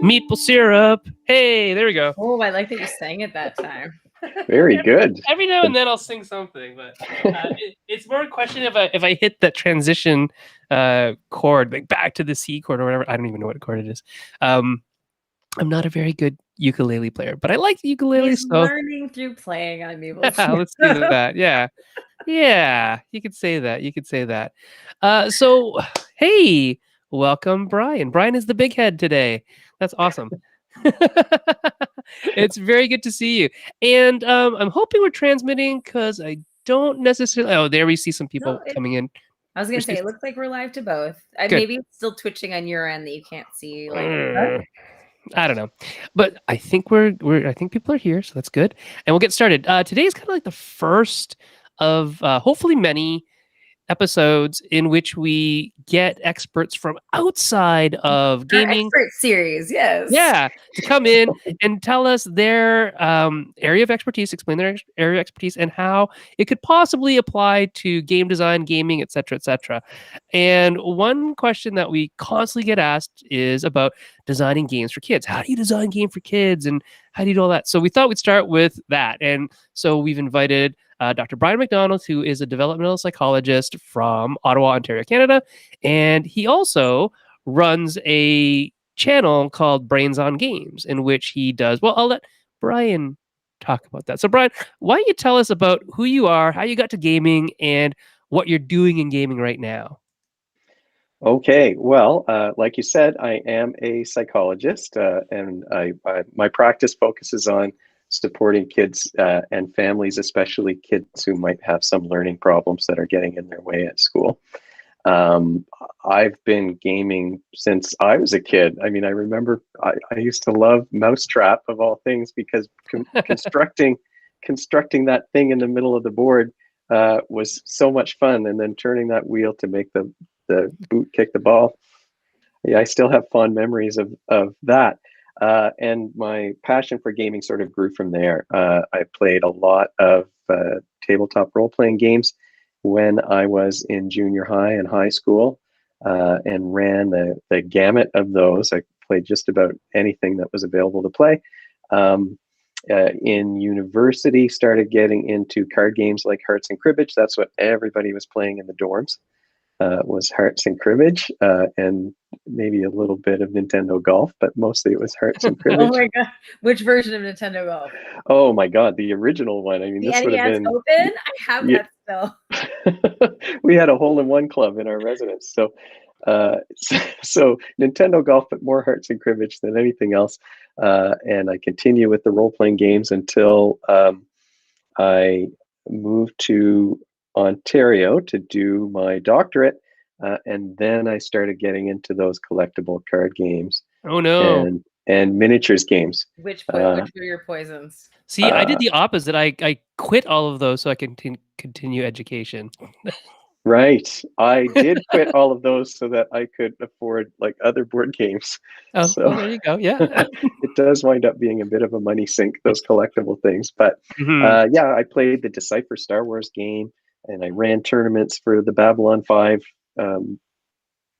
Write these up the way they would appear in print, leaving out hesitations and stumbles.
Maple syrup. Hey, there we go. Oh, I like that you sang it that time. Very good. Every now and then I'll sing something, but it's more a question if I hit that transition chord, like back to the C chord or whatever. I don't even know what chord it is. I'm not a very good ukulele player, but I like the ukulele. He's So learning through playing on Maple syrup. let's do that. Yeah. Yeah, you could say that. You could say that. So, hey, welcome, Brian. Brian is the big head today. That's awesome. It's very good to see you. And I'm hoping we're transmitting because I don't necessarily. Oh, there we see some people coming in. I was gonna say it looks like we're live to both. Maybe it's still twitching on your end that you can't see. I don't know, but I think I think people are here, so that's good. And we'll get started. Today is kind of like the first of hopefully many episodes in which we get experts from outside of gaming. Our expert series, yes. Yeah, to come in and tell us their area of expertise, explain their area of expertise, and how it could possibly apply to game design, gaming, etc., etc. And one question that we constantly get asked is about designing games for kids. How do you design game for kids, and how do you do all that? So we thought we'd start with that, and so we've invited Dr. Brian MacDonald, who is a developmental psychologist from Ottawa, Ontario, Canada. And he also runs a channel called Brains on Games, in which he does, well, I'll let Brian talk about that. So, Brian, why don't you tell us about who you are, how you got to gaming, and what you're doing in gaming right now? Okay, well, like you said, I am a psychologist, and my practice focuses on supporting kids and families, especially kids who might have some learning problems that are getting in their way at school. I've been gaming since I was a kid. I mean, I remember I used to love Mousetrap of all things because constructing that thing in the middle of the board was so much fun, and then turning that wheel to make the boot kick the ball. Yeah, I still have fond memories of that. And my passion for gaming sort of grew from there. I played a lot of tabletop role-playing games when I was in junior high and high school, and ran the gamut of those. I played just about anything that was available to play. In university, started getting into card games like Hearts and Cribbage. That's what everybody was playing in the dorms. Was Hearts and Cribbage, and maybe a little bit of Nintendo Golf, but mostly it was Hearts and Cribbage. Oh my god, which version of Nintendo Golf? Oh my god, the original one. I mean, the this would have been open. I have that still. We had a hole-in-one club in our residence, so Nintendo Golf, but more Hearts and Cribbage than anything else. And I continue with the role-playing games until I moved to Ontario to do my doctorate, and then I started getting into those collectible card games. Oh no! And miniatures games. Which were your poisons? See, I did the opposite. I quit all of those so I can continue education. Right. I did quit all of those so that I could afford like other board games. Oh, so well, there you go. Yeah. It does wind up being a bit of a money sink, those collectible things. But yeah, I played the Decipher Star Wars game, and I ran tournaments for the Babylon 5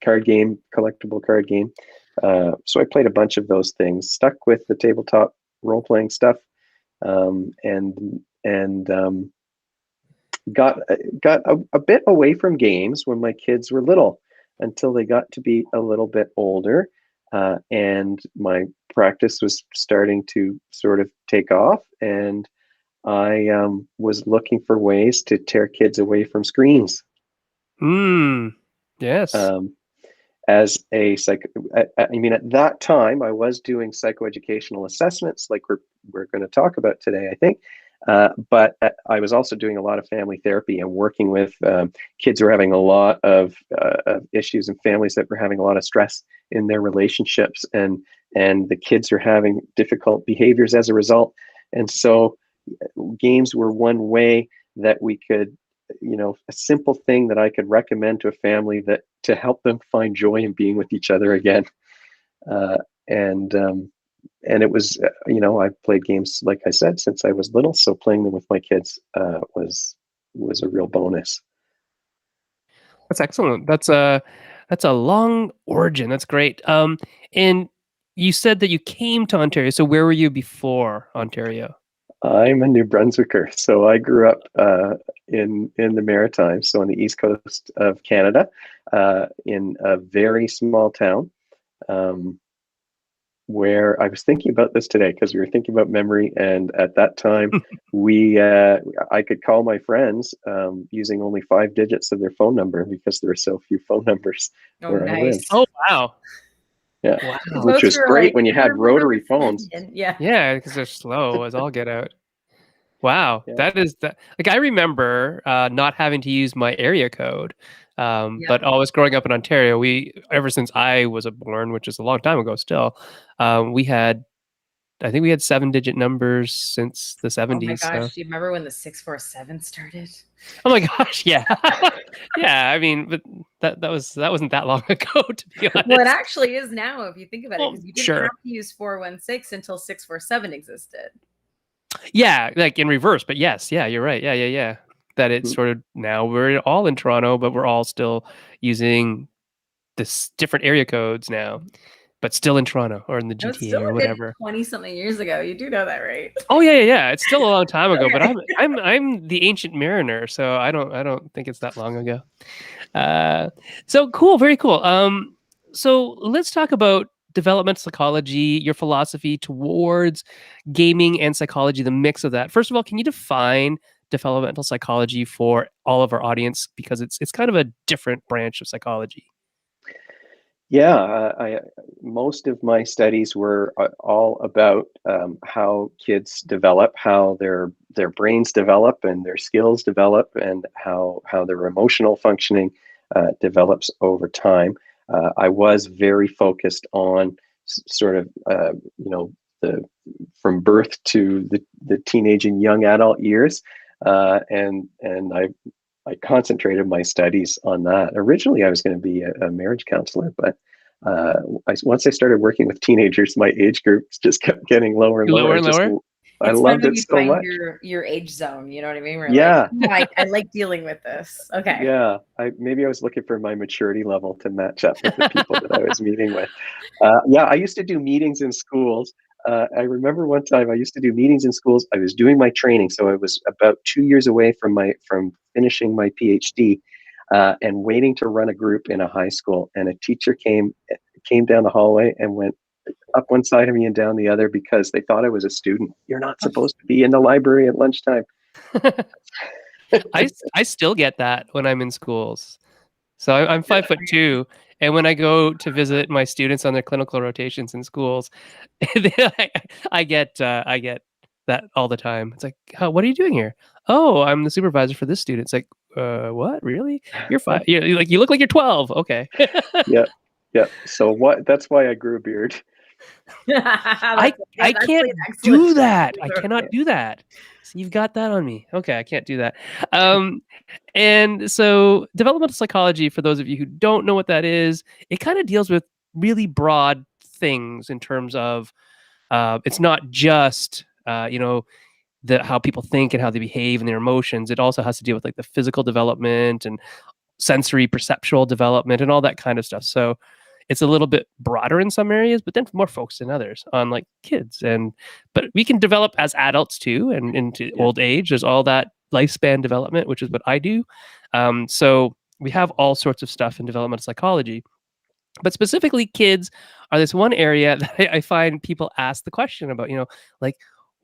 card game, collectible card game. So I played a bunch of those things, stuck with the tabletop role-playing stuff, and got a bit away from games when my kids were little, until they got to be a little bit older, and my practice was starting to sort of take off, and I was looking for ways to tear kids away from screens. Yes. As a I mean, at that time, I was doing psychoeducational assessments, like we're going to talk about today, I think. But I was also doing a lot of family therapy and working with kids who are having a lot of issues, and families that were having a lot of stress in their relationships, and the kids are having difficult behaviors as a result. And so games were one way that we could, a simple thing that I could recommend to a family that to help them find joy in being with each other again. And it was, I've played games, like I said, since I was little. So playing them with my kids was a real bonus. That's excellent. That's a long origin. That's great. And you said that you came to Ontario. So where were you before Ontario? I'm a New Brunswicker, so I grew up in the Maritimes, so on the east coast of Canada, in a very small town. Where I was thinking about this today because we were thinking about memory, and at that time, I could call my friends using only 5 digits of their phone number because there were so few phone numbers Oh, where I lived. nice. Oh, wow. Yeah, Wow. which was great when you had rotary phones. Yeah. Yeah, because they're slow as all get out. Wow, Yeah. that is that. Like I remember not having to use my area code, Yeah. but always growing up in Ontario, we ever since I was born, which is a long time ago, still, we had. I think we had 7-digit numbers since the Oh my 70s. gosh, So. do you remember when the 647 started? Oh my gosh, yeah, yeah. I mean, but that wasn't that long ago, to be honest. Well, it actually is now if you think about it, Well, because you didn't sure. have to use 416 until 647 existed. Yeah, like in reverse, but yes, yeah, you're right. Yeah. That it's sort of now we're all in Toronto, but we're all still using this different area codes now, but still in Toronto or in the No, it's still GTA or a good whatever. 20 something years ago. You do know that, right? Oh yeah. It's still a long time ago, but Okay. I'm the ancient mariner, so I don't think it's that long ago. So cool, very cool. So let's talk about developmental psychology, your philosophy towards gaming and psychology, the mix of that. First of all, can you define developmental psychology for all of our audience because it's kind of a different branch of psychology? Yeah, most of my studies were all about how kids develop, how their brains develop, and their skills develop, and how their emotional functioning develops over time. I was very focused on sort of the from birth to the teenage and young adult years, and I concentrated my studies on that. Originally, I was going to be a marriage counselor, but once I started working with teenagers, my age group just kept getting lower and lower. Lower and lower? I It's fun loved when it you so find much. your age zone. You know what I mean? We're Yeah, like, I like dealing with this. Okay. yeah. Maybe I was looking for my maturity level to match up with the people that I was meeting with. Yeah, I used to do meetings in schools. I remember one time I used to do meetings in schools. I was doing my training, so I was about 2 years away from finishing my PhD, and waiting to run a group in a high school. And a teacher came down the hallway and went up one side of me and down the other because they thought I was a student. You're not supposed to be in the library at lunchtime. I still get that when I'm in schools. So I'm 5'2", and when I go to visit my students on their clinical rotations in schools, I get that all the time. It's like, oh, what are you doing here? Oh, I'm the supervisor for this student. It's like, what? Really? You're 5? You like you look like you're 12. Okay. Yeah, yeah. So what? That's why I grew a beard. I That's can't an excellent do that. I choice. cannot do that. So you've got that on me. Okay, I can't do that. And so developmental psychology, for those of you who don't know what that is, it kind of deals with really broad things in terms of it's not just how people think and how they behave and their emotions. It also has to deal with like the physical development and sensory perceptual development and all that kind of stuff. So it's a little bit broader in some areas, but then more focused in others on like kids. But we can develop as adults too, and into Yeah. old age. There's all that lifespan development, which is what I do. So we have all sorts of stuff in developmental psychology. But specifically, kids are this one area that I find people ask the question about, like,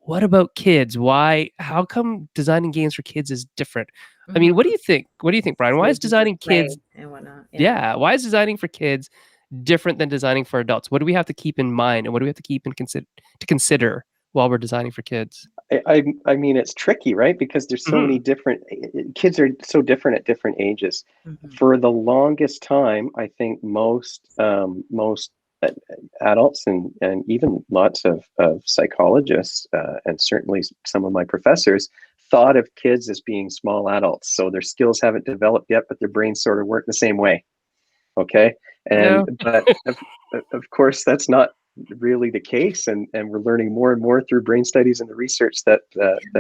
what about kids? Why, how come designing games for kids is different? I mean, what do you think? What do you think, Brian? Why is designing kids? And whatnot. Yeah. Why is designing for kids different than designing for adults? What do we have to keep in mind, and what do we have to keep in consider while we're designing for kids? I mean, it's tricky, right? Because there's so many different kids are so different at different ages. Mhm. For the longest time, I think most adults and even lots of psychologists and certainly some of my professors thought of kids as being small adults. So their skills haven't developed yet, but their brains sort of work the same way. Okay, No. but of course that's not really the case, and we're learning more and more through brain studies and the research that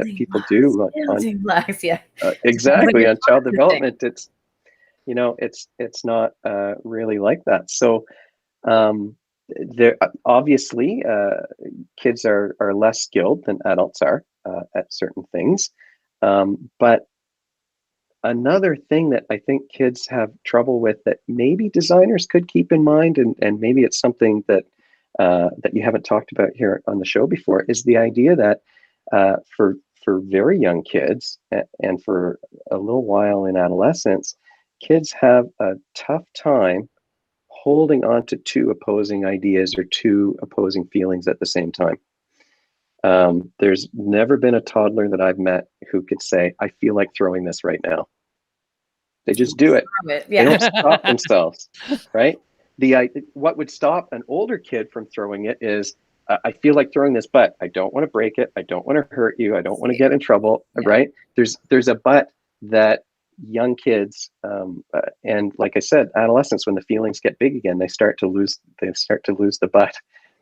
people do Building blocks, yeah. exactly on child development. It's not really like that. So there obviously kids are less skilled than adults are at certain things, but another thing that I think kids have trouble with that maybe designers could keep in mind, and maybe it's something that that you haven't talked about here on the show before, is the idea that for very young kids and for a little while in adolescence, kids have a tough time holding on to two opposing ideas or two opposing feelings at the same time. There's never been a toddler that I've met who could say, I feel like throwing this right now. They just do it. Yeah. They don't stop themselves, right? What would stop an older kid from throwing it is, I feel like throwing this, but I don't want to break it. I don't want to hurt you. I don't want to get in trouble, right? There's a but that young kids, and like I said, adolescents, when the feelings get big again, they start to lose the but.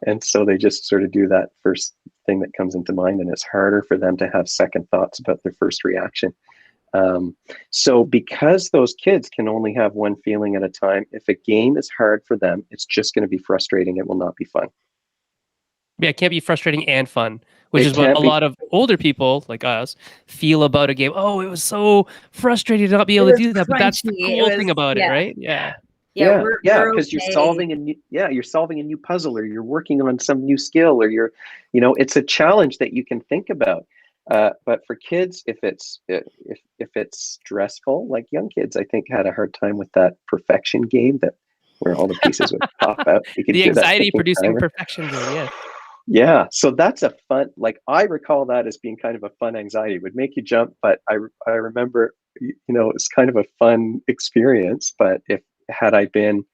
And so they just sort of do that first thing that comes into mind, and it's harder for them to have second thoughts about their first reaction. So because those kids can only have one feeling at a time, if a game is hard for them, it's just going to be frustrating. It will not be fun. Yeah, it can't be frustrating and fun, which is what a lot of older people like us feel about a game. Oh, it was so frustrating to not be able to do that, but that's the cool thing about it, right? Yeah. Yeah, because you're solving a new puzzle, or you're working on some new skill, or it's a challenge that you can think about. But for kids, if it's stressful, like young kids, I think had a hard time with that perfection game where all the pieces would pop out. The anxiety-producing perfection game, yeah. Yeah, so that's a fun. Like I recall that as being kind of a fun anxiety. It would make you jump, but I remember, it's kind of a fun experience. But had I been,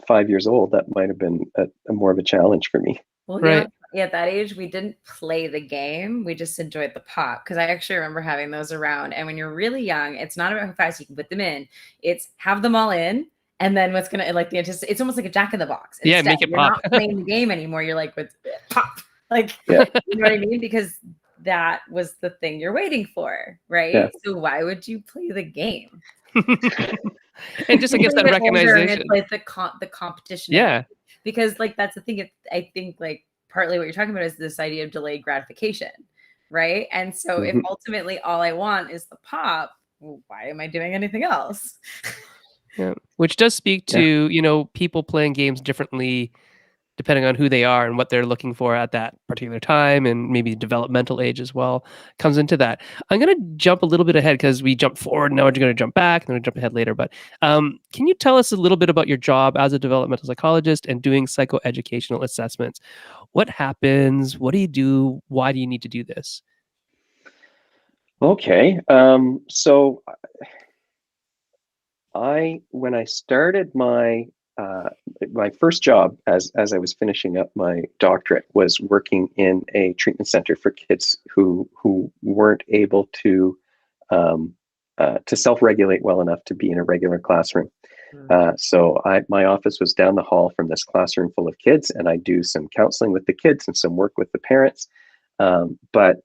5 years old, that might have been a more of a challenge for me. Well, right. At that age, we didn't play the game. We just enjoyed the pop, because I actually remember having those around. And when you're really young, it's not about how fast you can put them in. It's have them all in. And then what's going to it's almost like a Jack in the Box. Instead, make it you're pop. Not playing the game anymore. You're like, with pop. You know what I mean? Because that was the thing you're waiting for, right? Yeah. So why would you play the game? And just against that recognition. It's like the competition. Yeah. Because that's the thing. I think partly what you're talking about is this idea of delayed gratification, right? And so if ultimately all I want is the pop, well, why am I doing anything else? Yeah, which does speak to, people playing games differently depending on who they are and what they're looking for at that particular time, and maybe developmental age as well comes into that. I'm going to jump a little bit ahead because we jumped forward, and now we're going to jump back, and then we'll jump ahead later. But can you tell us a little bit about your job as a developmental psychologist and doing psychoeducational assessments? What happens? What do you do? Why do you need to do this? Okay. So when I started my first job as I was finishing up my doctorate was working in a treatment center for kids who weren't able to self-regulate well enough to be in a regular classroom. So my office was down the hall from this classroom full of kids, and I do some counseling with the kids and some work with the parents. But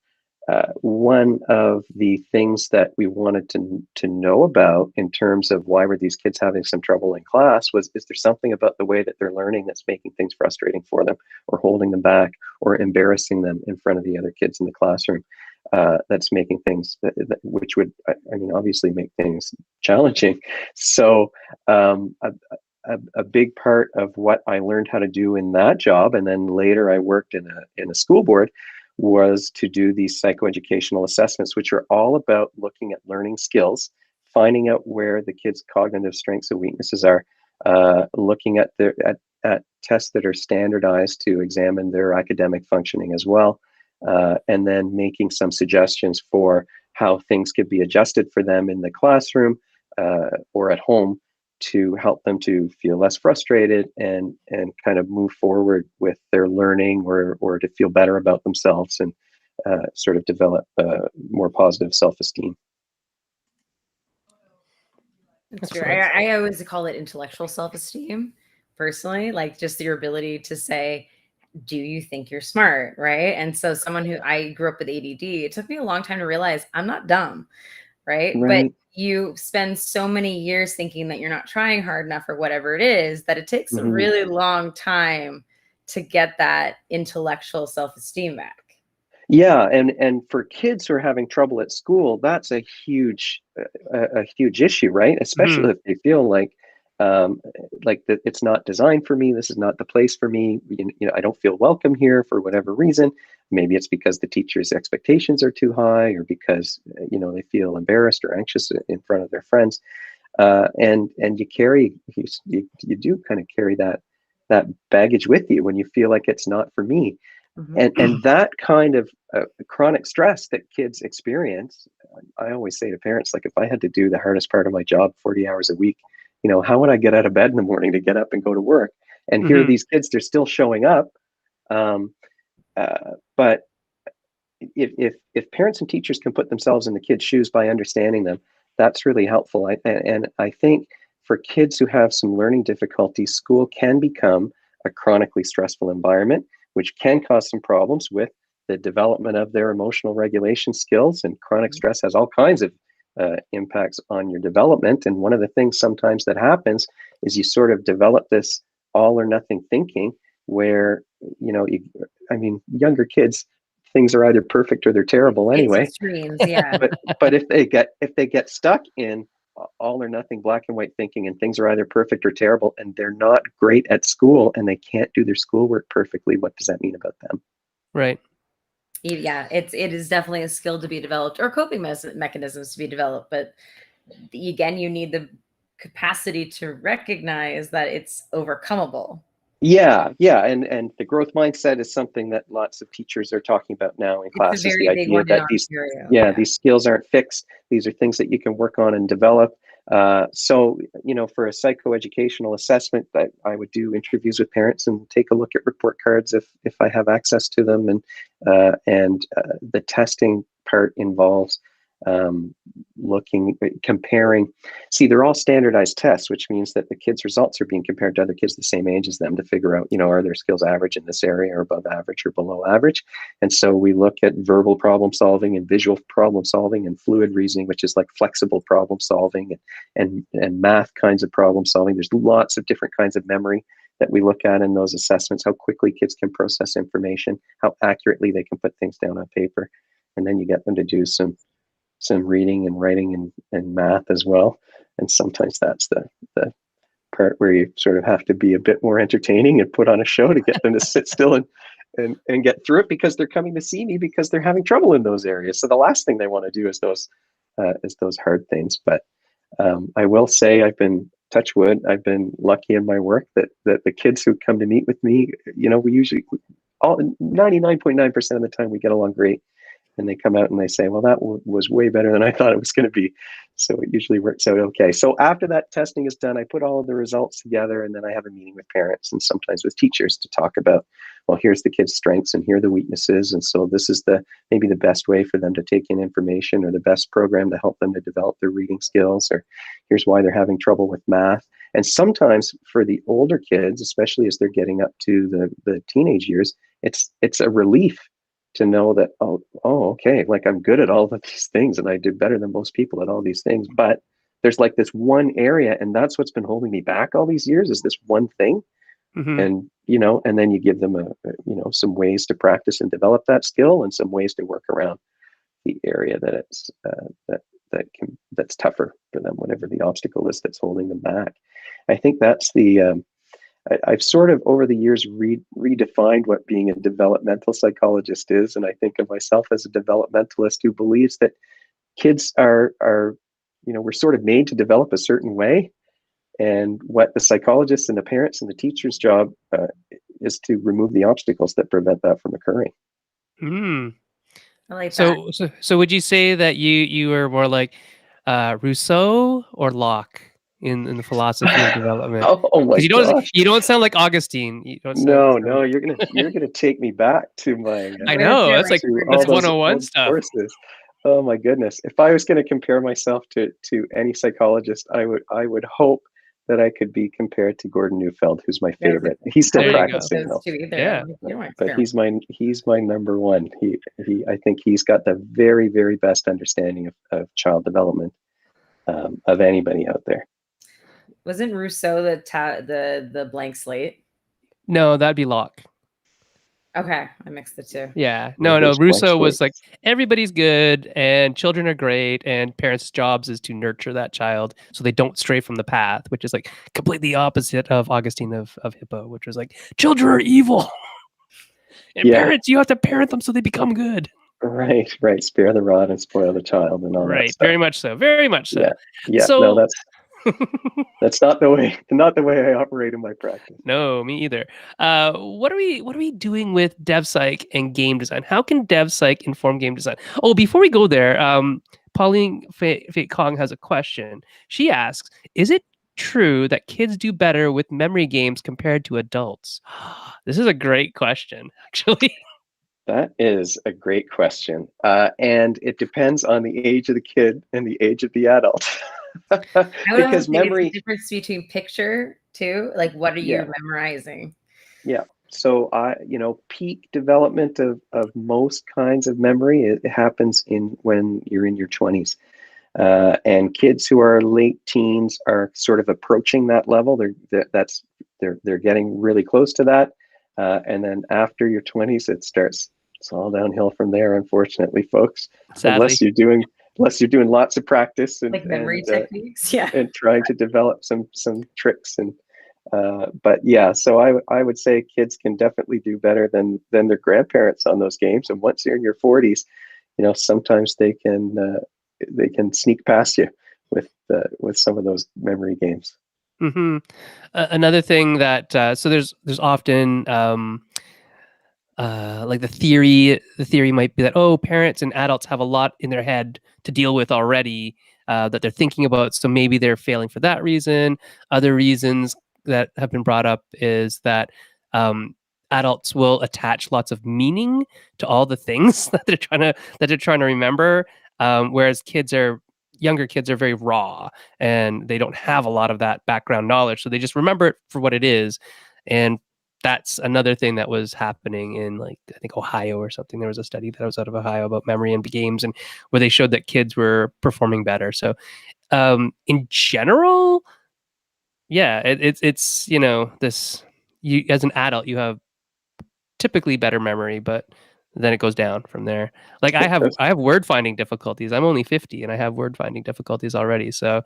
one of the things that we wanted to know about in terms of why were these kids having some trouble in class was, is there something about the way that they're learning that's making things frustrating for them, or holding them back, or embarrassing them in front of the other kids in the classroom, that's making things which would, obviously make things challenging. So a big part of what I learned how to do in that job, and then later I worked in a school board, was to do these psychoeducational assessments, which are all about looking at learning skills, finding out where the kids' cognitive strengths and weaknesses are, looking at tests that are standardized to examine their academic functioning as well, and then making some suggestions for how things could be adjusted for them in the classroom or at home to help them to feel less frustrated and kind of move forward with their learning, or to feel better about themselves and sort of develop more positive self-esteem. That's true. I always call it intellectual self-esteem, personally, just your ability to say, do you think you're smart, right? And so someone who I grew up with ADD, it took me a long time to realize I'm not dumb. Right. But you spend so many years thinking that you're not trying hard enough or whatever it is, that it takes a Mhm. really long time to get that intellectual self-esteem back. Yeah, and for kids who are having trouble at school, that's a huge issue, right? Especially if they feel like that it's not designed for me. This is not the place for me. I don't feel welcome here for whatever reason. Maybe it's because the teacher's expectations are too high, or because they feel embarrassed or anxious in front of their friends. And you do kind of carry that baggage with you when you feel like it's not for me. And that kind of chronic stress that kids experience, I always say to parents, like, if I had to do the hardest part of my job 40 hours a week, how would I get out of bed in the morning to get up and go to work? And here are these kids, they're still showing up. But if parents and teachers can put themselves in the kids' shoes by understanding them, that's really helpful. And I think for kids who have some learning difficulties, school can become a chronically stressful environment, which can cause some problems with the development of their emotional regulation skills. And chronic stress has all kinds of impacts on your development. And one of the things sometimes that happens is you sort of develop this all or nothing thinking where, younger kids, things are either perfect or they're terrible anyway. Extremes, yeah. But if they get stuck in all or nothing black and white thinking, and things are either perfect or terrible, and they're not great at school and they can't do their schoolwork perfectly, what does that mean about them? Right. Yeah, it is definitely a skill to be developed, or coping mechanisms to be developed. But again, you need the capacity to recognize that it's overcomable. Yeah, and the growth mindset is something that lots of teachers are talking about now in It's a classes. The very big idea one in that Ontario. these skills aren't fixed. These are things that you can work on and develop. So, for a psychoeducational assessment, I would do interviews with parents and take a look at report cards if I have access to them. And the testing part involves comparing. See, they're all standardized tests, which means that the kids' results are being compared to other kids the same age as them to figure out, are their skills average in this area, or above average, or below average. And so we look at verbal problem solving and visual problem solving and fluid reasoning, which is like flexible problem solving, and math kinds of problem solving. There's lots of different kinds of memory that we look at in those assessments, how quickly kids can process information, how accurately they can put things down on paper. And then you get them to do some reading and writing and math as well. And sometimes that's the part where you sort of have to be a bit more entertaining and put on a show to get them to sit still and get through it, because they're coming to see me because they're having trouble in those areas. So the last thing they want to do is those hard things. But I will say, touch wood, I've been lucky in my work that the kids who come to meet with me, we usually, 99.9% of the time, we get along great. And they come out and they say, well, that was way better than I thought it was going to be. So it usually works out okay. So after that testing is done, I put all of the results together, and then I have a meeting with parents and sometimes with teachers to talk about, well, here's the kids' strengths and here are the weaknesses. And so this is maybe the best way for them to take in information, or the best program to help them to develop their reading skills, or here's why they're having trouble with math. And sometimes for the older kids, especially as they're getting up to the teenage years, it's a relief to know that, okay, like, I'm good at all of these things and I did better than most people at all these things, but there's like this one area, and that's what's been holding me back all these years, is this one thing. And and then you give them some ways to practice and develop that skill, and some ways to work around the area that it's that's tougher for them, whatever the obstacle is that's holding them back. I think that's I've sort of over the years redefined what being a developmental psychologist is. And I think of myself as a developmentalist who believes that kids are we're sort of made to develop a certain way. And what the psychologists and the parents and the teachers' job is to remove the obstacles that prevent that from occurring. I like that. So would you say that you are more like Rousseau or Locke in the philosophy of development? Oh my gosh! You don't sound like Augustine. You don't No, you're gonna take me back to my. I know, it's like that's 101 old stuff. Courses. Oh my goodness! If I was going to compare myself to any psychologist, I would hope that I could be compared to Gordon Neufeld, who's my favorite. He's still practicing though. Yeah, but he's my number one. I think he's got the very, very best understanding of child development. of anybody out there. Wasn't Rousseau the blank slate? No, that'd be Locke. Okay, I mixed the two. Yeah. Yeah, No. there's blank Russo was like, slates. everybody's good and children are great and parents' jobs is to nurture that child so they don't stray from the path, which is like completely opposite of Augustine of Hippo, which was like, children are evil. And Yeah, parents, you have to parent them so they become good. right, right. Spare the rod and spoil the child and all that Right. stuff. Very much so. Very much so. Yeah, yeah. No, So that's not the way I operate in my practice. no, me either. What are we doing with dev psych and game design? How can dev psych inform game design? Oh, before we go there, Pauline Fate Kong has a question. She asks, "Is it true that kids do better with memory games compared to adults?" This is a great question, actually. That is a great question. And it depends on the age of the kid and the age of the adult. I would also Because think it's the memory, difference between picture too. Like, what are yeah, you memorizing? yeah. So peak development of most kinds of memory, it happens when you're in your 20s. And kids who are late teens are sort of approaching that level. They're getting really close to that. And then after your 20s, it's all downhill from there, unfortunately, folks. Sadly. Unless you're doing lots of practice Like memory techniques? Yeah. and trying to develop some tricks but yeah, so I would say kids can definitely do better than their grandparents on those games. And once you're in your 40s, sometimes they can sneak past you with some of those memory games. Hmm. Another thing that so there's often like the theory might be that, oh, parents and adults have a lot in their head to deal with already, that they're thinking about, so maybe they're failing for that reason. Other reasons that have been brought up is that adults will attach lots of meaning to all the things that they're trying to remember, whereas younger kids are very raw and they don't have a lot of that background knowledge, so they just remember it for what it is. And that's another thing that was happening in, like, I think Ohio or something. There was a study that was out of Ohio about memory and games, and where they showed that kids were performing better. So in general, yeah, it's this, you as an adult, you have typically better memory, but then it goes down from there. Like I have word finding difficulties. I'm only 50 and I have word finding difficulties already. So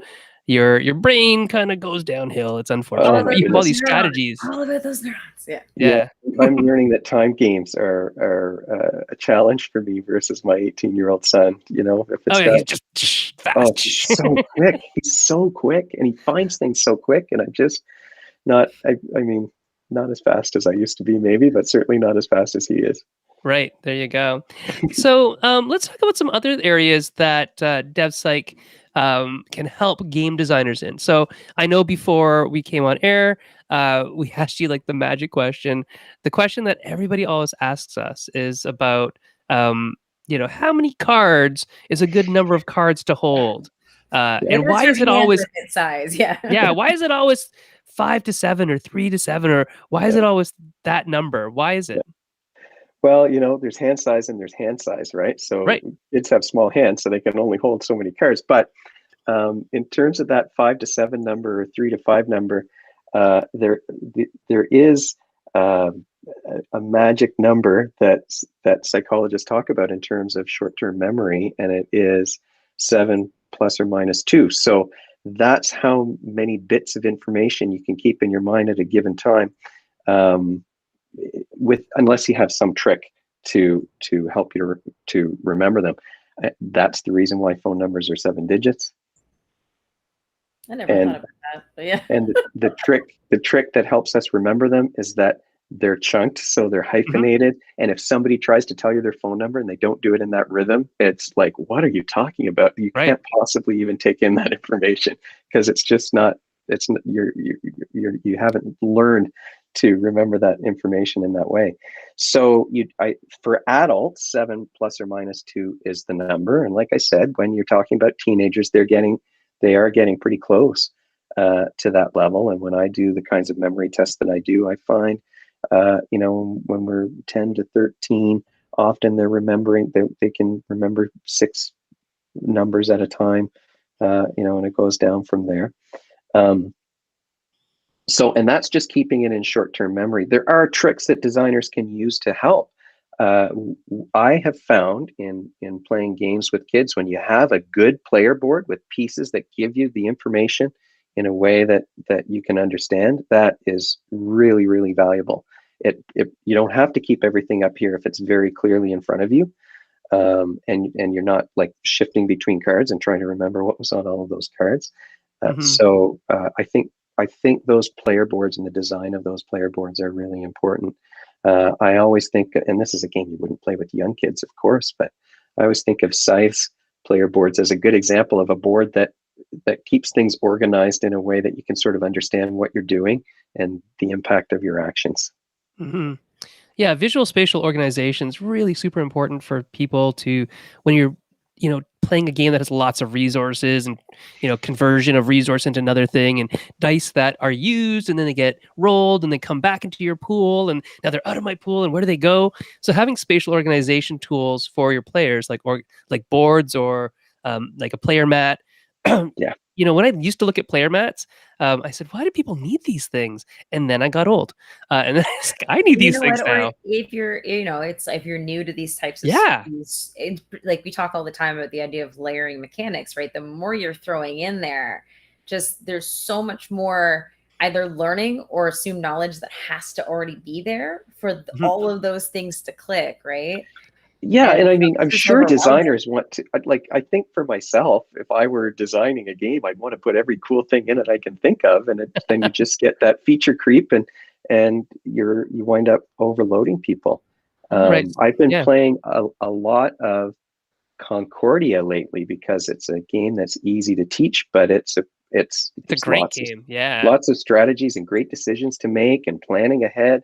your brain kind of goes downhill. It's All unfortunate, but about you have all those these neurons. strategies. All about those neurons. Yeah. Yeah, Yeah. I'm learning that time games are a challenge for me versus my 18-year-old son. If Oh it's yeah, he's that, just oh, fast. he's so quick. He's so quick, and he finds things so quick. And I'm just not. I mean, not as fast as I used to be, maybe, but certainly not as fast as he is. Right, there you go. So let's talk about some other areas that DevPsych can help game designers in. So I know before we came on air, we asked you like the magic question. The question that everybody always asks us is about, how many cards is a good number of cards to hold? Yeah. And Where's why your is it hand always, limit size? Yeah. yeah, why is it always 5 to 7 or 3 to 7, or why is Yeah. it always that number? Why is Yeah. it? Well, there's hand size and there's hand size, right? So Right. kids have small hands, so they can only hold so many cards. But in terms of that 5 to 7 number or 3 to 5 number, there is a magic number that psychologists talk about in terms of short-term memory, and it is 7 plus or minus 2. So that's how many bits of information you can keep in your mind at a given time, unless you have some trick to help you to remember them. That's the reason why phone numbers are 7 digits. I never And thought about that, but yeah. and the trick that helps us remember them is that they're chunked, so they're hyphenated. And if somebody tries to tell you their phone number and they don't do it in that rhythm, it's like, what are you talking about? You Right. can't possibly even take in that information, because it's just not. It's not, you haven't learned to remember that information in that way. So for adults, 7 plus or minus 2 is the number. And like I said, when you're talking about teenagers, they are getting pretty close to that level. And when I do the kinds of memory tests that I do, I find, when we're 10 to 13, often they're remembering, they can remember 6 numbers at a time. and it goes down from there. Um, and that's just keeping it in short-term memory. There are tricks that designers can use to help. I have found in playing games with kids, when you have a good player board with pieces that give you the information in a way that you can understand, that is really, really valuable. You don't have to keep everything up here if it's very clearly in front of you, and you're not like shifting between cards and trying to remember what was on all of those cards. I think those player boards and the design of those player boards are really important. I always think, and this is a game you wouldn't play with young kids, of course, but I always think of Scythe's player boards as a good example of a board that keeps things organized in a way that you can sort of understand what you're doing and the impact of your actions. Yeah, visual spatial organization is really super important for people to, when you're, playing a game that has lots of resources and, conversion of resource into another thing, and dice that are used and then they get rolled and they come back into your pool and now they're out of my pool and where do they go? So having spatial organization tools for your players, like boards or like a player mat. Yeah. When I used to look at player mats, I said, why do people need these things? And then I got old. And then I was like, I need these things now. Or if you're, it's if you're new to these types of like we talk all the time about the idea of layering mechanics, right? The more you're throwing in there, just there's so much more either learning or assumed knowledge that has to already be there for all of those things to click, right? Yeah, and I mean, I'm sure designers want to, I think for myself, if I were designing a game, I'd want to put every cool thing in it I can think of, and then you just get that feature creep, and you wind up overloading people. Right. I've been playing a lot of Concordia lately because it's a game that's easy to teach, but it's a great game. Lots of strategies and great decisions to make and planning ahead.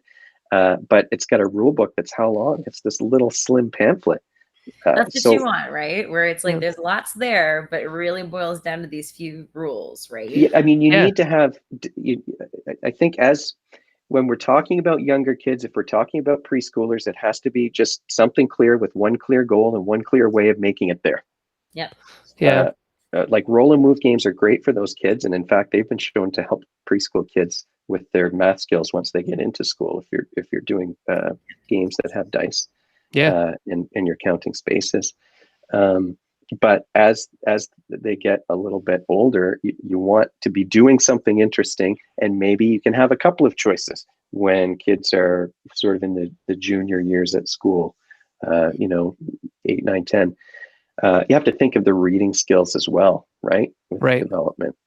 But it's got a rule book that's how long? It's this little slim pamphlet. That's what you want, right? Where it's like there's lots there, but it really boils down to these few rules, right? Yeah, I mean, you need to have. I think when we're talking about younger kids, if we're talking about preschoolers, it has to be just something clear with one clear goal and one clear way of making it there. Yep. Yeah. Like roll and move games are great for those kids, and in fact, they've been shown to help preschool kids with their math skills once they get into school. If you're doing games that have dice, and you're counting spaces, but as they get a little bit older, you want to be doing something interesting, and maybe you can have a couple of choices when kids are sort of in the junior years at school, 8, 9, 10. You have to think of the reading skills as well, right? With development.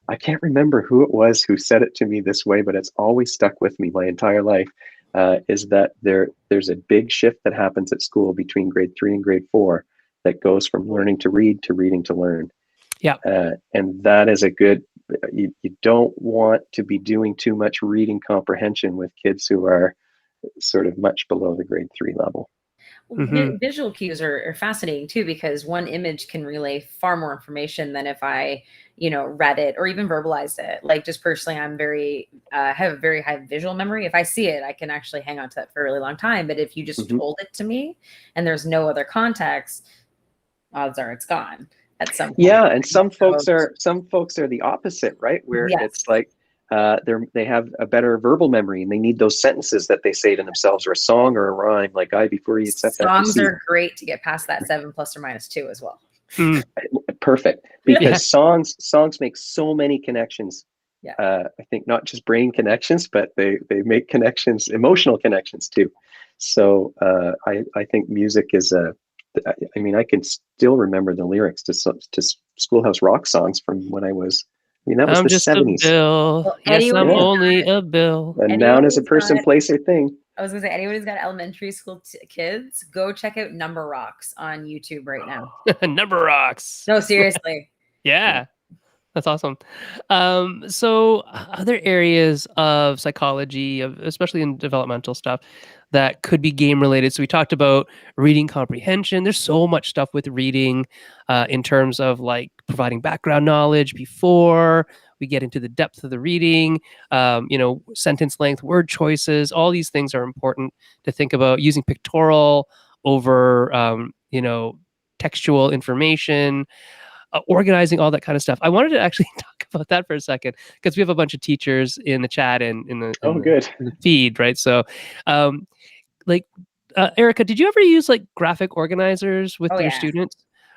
I can't remember who it was who said it to me this way, but it's always stuck with me my entire life, is that there's a big shift that happens at school between grade 3 and grade 4 that goes from learning to read to reading to learn. Yeah. And that is you don't want to be doing too much reading comprehension with kids who are sort of much below the grade 3 level. Visual cues are fascinating too, because one image can relay far more information than if I, read it or even verbalized it. Like just personally, I'm have a very high visual memory. If I see it, I can actually hang on to that for a really long time. But if you just told it to me and there's no other context, odds are it's gone at some point. Yeah, and some folks are the opposite, right? Where it's like they have a better verbal memory and they need those sentences that they say to themselves, or a song or a rhyme, like before you set that. Songs are great to get past that 7 ± 2 as well. Perfect, because songs make so many connections. I think not just brain connections, but they make connections, emotional connections too. So I think music is I mean, I can still remember the lyrics to Schoolhouse Rock songs from when I was. I mean, that was I'm the just 70s. A bill. Well, yes, I'm only a bill. A noun is a person, place, or thing. I was going to say, anyone who's got elementary school kids, go check out Number Rocks on YouTube right now. Number Rocks. No, seriously. Yeah. That's awesome. So other areas of psychology, especially in developmental stuff, that could be game related. So we talked about reading comprehension. There's so much stuff with reading in terms of like providing background knowledge before we get into the depth of the reading, sentence length, word choices. All these things are important to think about. Using pictorial over, textual information, organizing all that kind of stuff. I wanted to actually talk about that for a second because we have a bunch of teachers in the chat and Oh, good. in the feed, right? So, um, like, Erica, did you ever use like graphic organizers with Oh your yeah. students?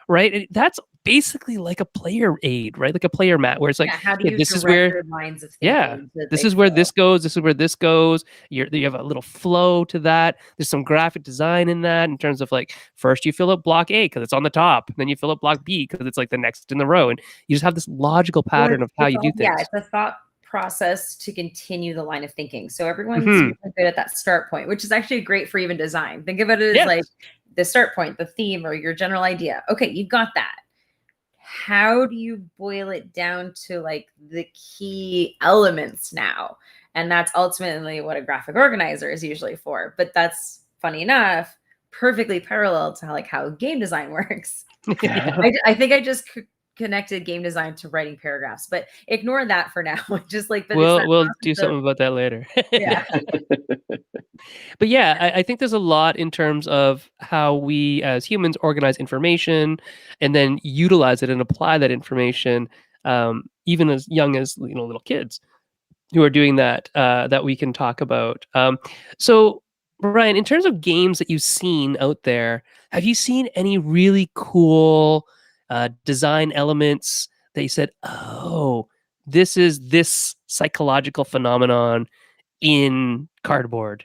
Right, and that's basically like a player aid, right? Like a player mat, where it's like, Yeah. How do okay, you this is direct where, your lines of yeah, thinking so that this they is where flow? this goes. This is where this goes. You have a little flow to that. There's some graphic design in that in terms of like, first you fill up block A because it's on the top, and then you fill up block B because it's like the next in the row, and you just have this logical Well, pattern of how you do yeah, things. it's a thought process to continue the line of thinking. So everyone's Hmm. really good at that start point, which is actually great for even design. Think of it as Yes. like the start point, the theme, or your general idea. Okay, you've got that. How do you boil it down to like the key elements now? And that's ultimately what a graphic organizer is usually for. But that's funny enough, perfectly parallel to like how game design works. I think I just connected game design to writing paragraphs, but ignore that for now. Just like, but it's that We'll do process of, something about that later. yeah. But yeah, I think there's a lot in terms of how we as humans organize information and then utilize it and apply that information, even as young as little kids who are doing that, that we can talk about. So, Brian, in terms of games that you've seen out there, have you seen any really cool design elements that you said, "Oh, this is this psychological phenomenon in cardboard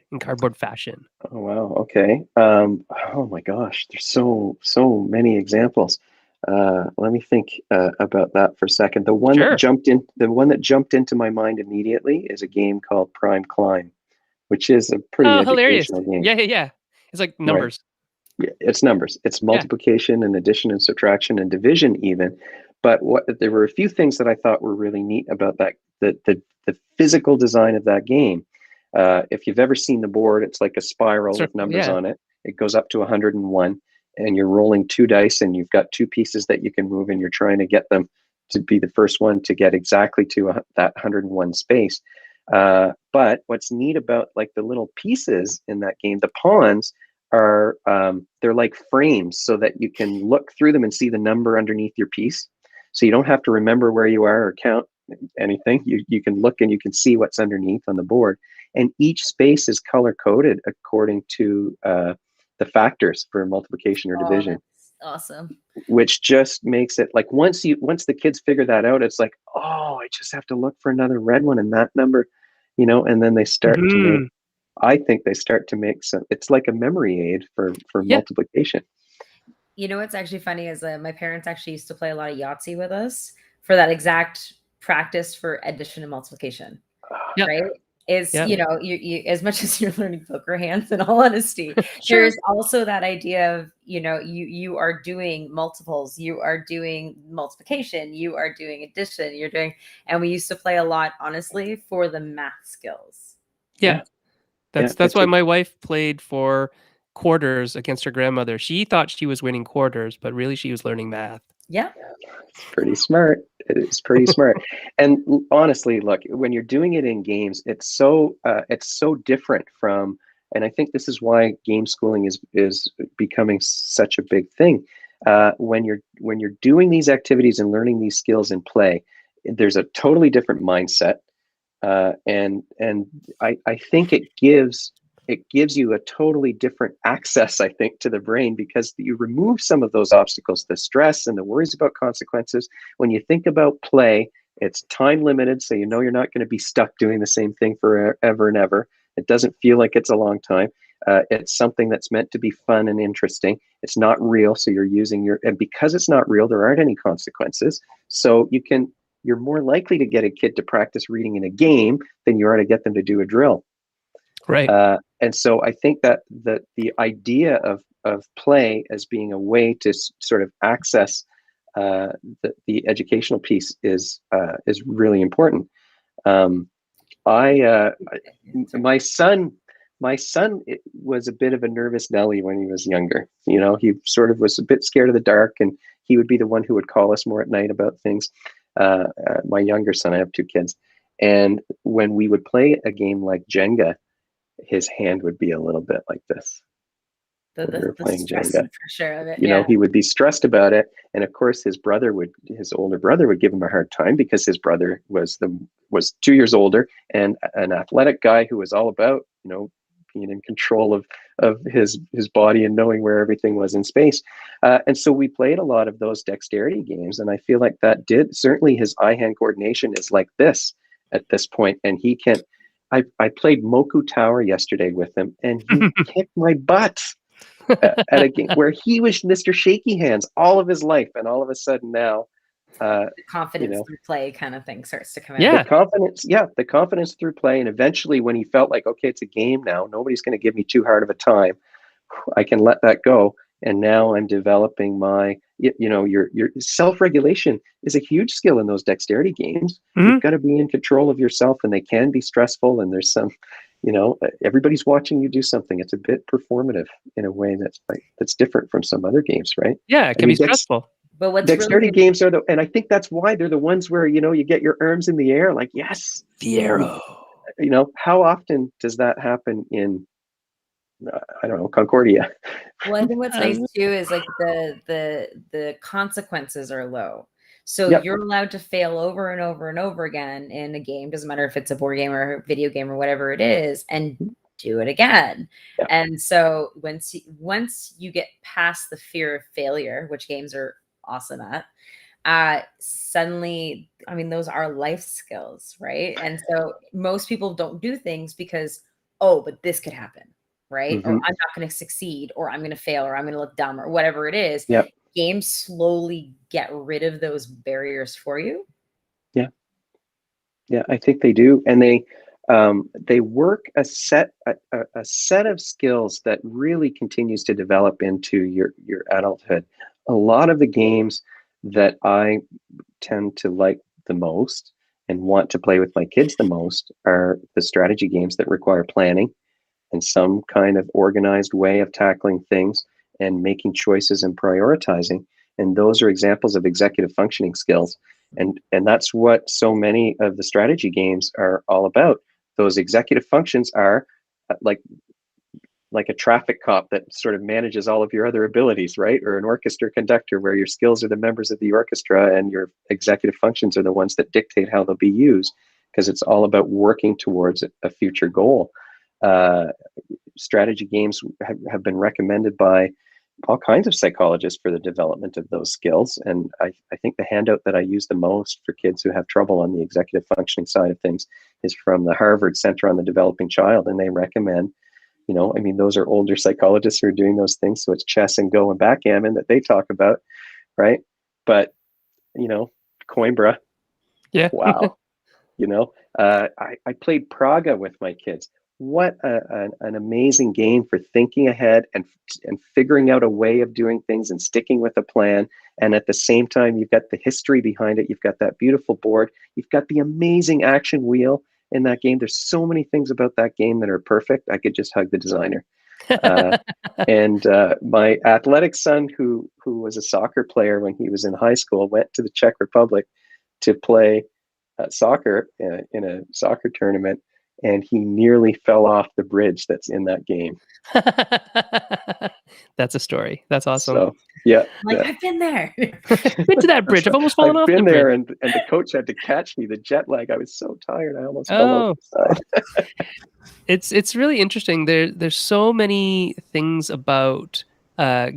fashion"? Oh, wow. Okay. Oh my gosh, there's so many examples. Let me think about that for a second. Sure. The one that jumped into my mind immediately is a game called Prime Climb, which is a pretty Oh, hilarious. educational game, Yeah, yeah, yeah. It's like right? numbers. Yeah, it's numbers. It's Yeah. multiplication and addition and subtraction and division even. But there were a few things that I thought were really neat about that, the physical design of that game. If you've ever seen the board, it's like a spiral with Circle, numbers yeah. on it. It goes up to 101, and you're rolling two dice, and you've got two pieces that you can move, and you're trying to get them to be the first one to get exactly to that 101 space. But what's neat about like the little pieces in that game, the pawns are they're like frames so that you can look through them and see the number underneath your piece. So you don't have to remember where you are or count anything. You can look and you can see what's underneath on the board. And each space is color coded according to the factors for multiplication or Oh, division, that's awesome. which just makes it like once the kids figure that out, it's like, oh, I just have to look for another red one and that number, and then they start to make. Mhm. I think they start to make some. It's like a memory aid for Yeah. multiplication. You know what's actually funny is my parents actually used to play a lot of Yahtzee with us for that exact practice for addition and multiplication. Yeah. Right? Is Yeah. you as much as you're learning poker hands, in all honesty, Sure. there's also that idea of you are doing multiples, you are doing multiplication, you are doing addition, and we used to play a lot, honestly, for the math skills. Yeah. Yeah, That's why my wife played for quarters against her grandmother. She thought she was winning quarters, but really she was learning math. Yeah. it's pretty smart. It is pretty smart. And honestly, look, when you're doing it in games, it's so different from. And I think this is why game schooling is becoming such a big thing. When you're doing these activities and learning these skills in play, there's a totally different mindset. And I think it gives you a totally different access, I think, to the brain because you remove some of those obstacles, the stress and the worries about consequences. When you think about play, it's time limited, so you're not going to be stuck doing the same thing forever and ever. It doesn't feel like it's a long time. It's something that's meant to be fun and interesting. It's not real, so and because it's not real, there aren't any consequences. So you're more likely to get a kid to practice reading in a game than you are to get them to do a drill. Right. And so I think that the idea of play as being a way to sort of access the educational piece is really important. My son was a bit of a nervous Nelly when he was younger. He sort of was a bit scared of the dark, and he would be the one who would call us more at night about things. My younger son, I have two kids, and when we would play a game like Jenga, his hand would be a little bit like this. The when we were the playing stress Jenga. for sure of it. You know, he would be stressed about it, and of course his older brother would give him a hard time because his brother was 2 years older and an athletic guy who was all about, you know, being in control of his body and knowing where everything was in space. And so we played a lot of those dexterity games, and I feel like that did certainly his eye-hand coordination is like this at this point, and he can. I played Moku Tower yesterday with him, and he kicked my butt at a game where he was Mr. Shaky Hands all of his life, and all of a sudden now, The you confidence know, through play kind of thing starts to come Yeah. out. the confidence through play, and eventually when he felt like, okay, it's a game now, nobody's going to give me too hard of a time, I can let that go. And now I'm developing my, you know, your self-regulation is a huge skill in those dexterity games. Mhm. You've got to be in control of yourself, and they can be stressful. And there's some, you know, everybody's watching you do something. It's a bit performative in a way that's different from some other games, right? Yeah, it I can be mean, stressful. But what's dexterity really good, games and I think that's why they're the ones where, you know, you get your arms in the air, like, yes, The arrow. you know, how often does that happen in, I don't know, Concordia? well, I think what's nice Um, too is like the consequences are low. So Yep. you're allowed to fail over and over and over again in a game, doesn't matter if it's a board game or a video game or whatever it is, and do it again. Yeah. And so once you get past the fear of failure, which games are awesome at, suddenly, I mean, those are life skills, right? And so most people don't do things because, oh, but this could happen, right? Or Mhm. I'm not going to succeed, or I'm going to fail, or I'm going to look dumb, or whatever it is. Yep. Games slowly get rid of those barriers for you. Yeah, I think they do, and they work a set of skills that really continues to develop into your adulthood. A lot of the games that I tend to like the most and want to play with my kids the most are the strategy games that require planning and some kind of organized way of tackling things and making choices and prioritizing. And those are examples of executive functioning skills. And that's what so many of the strategy games are all about. Those executive functions are like a traffic cop that sort of manages all of your other abilities, right? Or an orchestra conductor where your skills are the members of the orchestra and your executive functions are the ones that dictate how they'll be used, because it's all about working towards a future goal. Strategy games have been recommended by all kinds of psychologists for the development of those skills. And I think the handout that I use the most for kids who have trouble on the executive functioning side of things is from the Harvard Center on the Developing Child. And they recommend, you know, I mean, those are older psychologists who are doing those things. So it's chess and Go and backgammon that they talk about, right? But, you know, Coimbra, Yeah. wow. You know, I played Praga with my kids. What an amazing game for thinking ahead and figuring out a way of doing things and sticking with a plan. And at the same time, you've got the history behind it. You've got that beautiful board. You've got the amazing action wheel in that game. There's so many things about that game that are perfect. I could just hug the designer. And my athletic son, who was a soccer player when he was in high school, went to the Czech Republic to play soccer in a soccer tournament, and he nearly fell off the bridge that's in that game. That's a story. That's awesome. So yeah, Like, I've been there. Been to that bridge. I've almost fallen I've off the been bridge. there, and the coach had to catch me. The jet lag. I was so tired. I almost fell Oh, over the side. it's really interesting. There's so many things about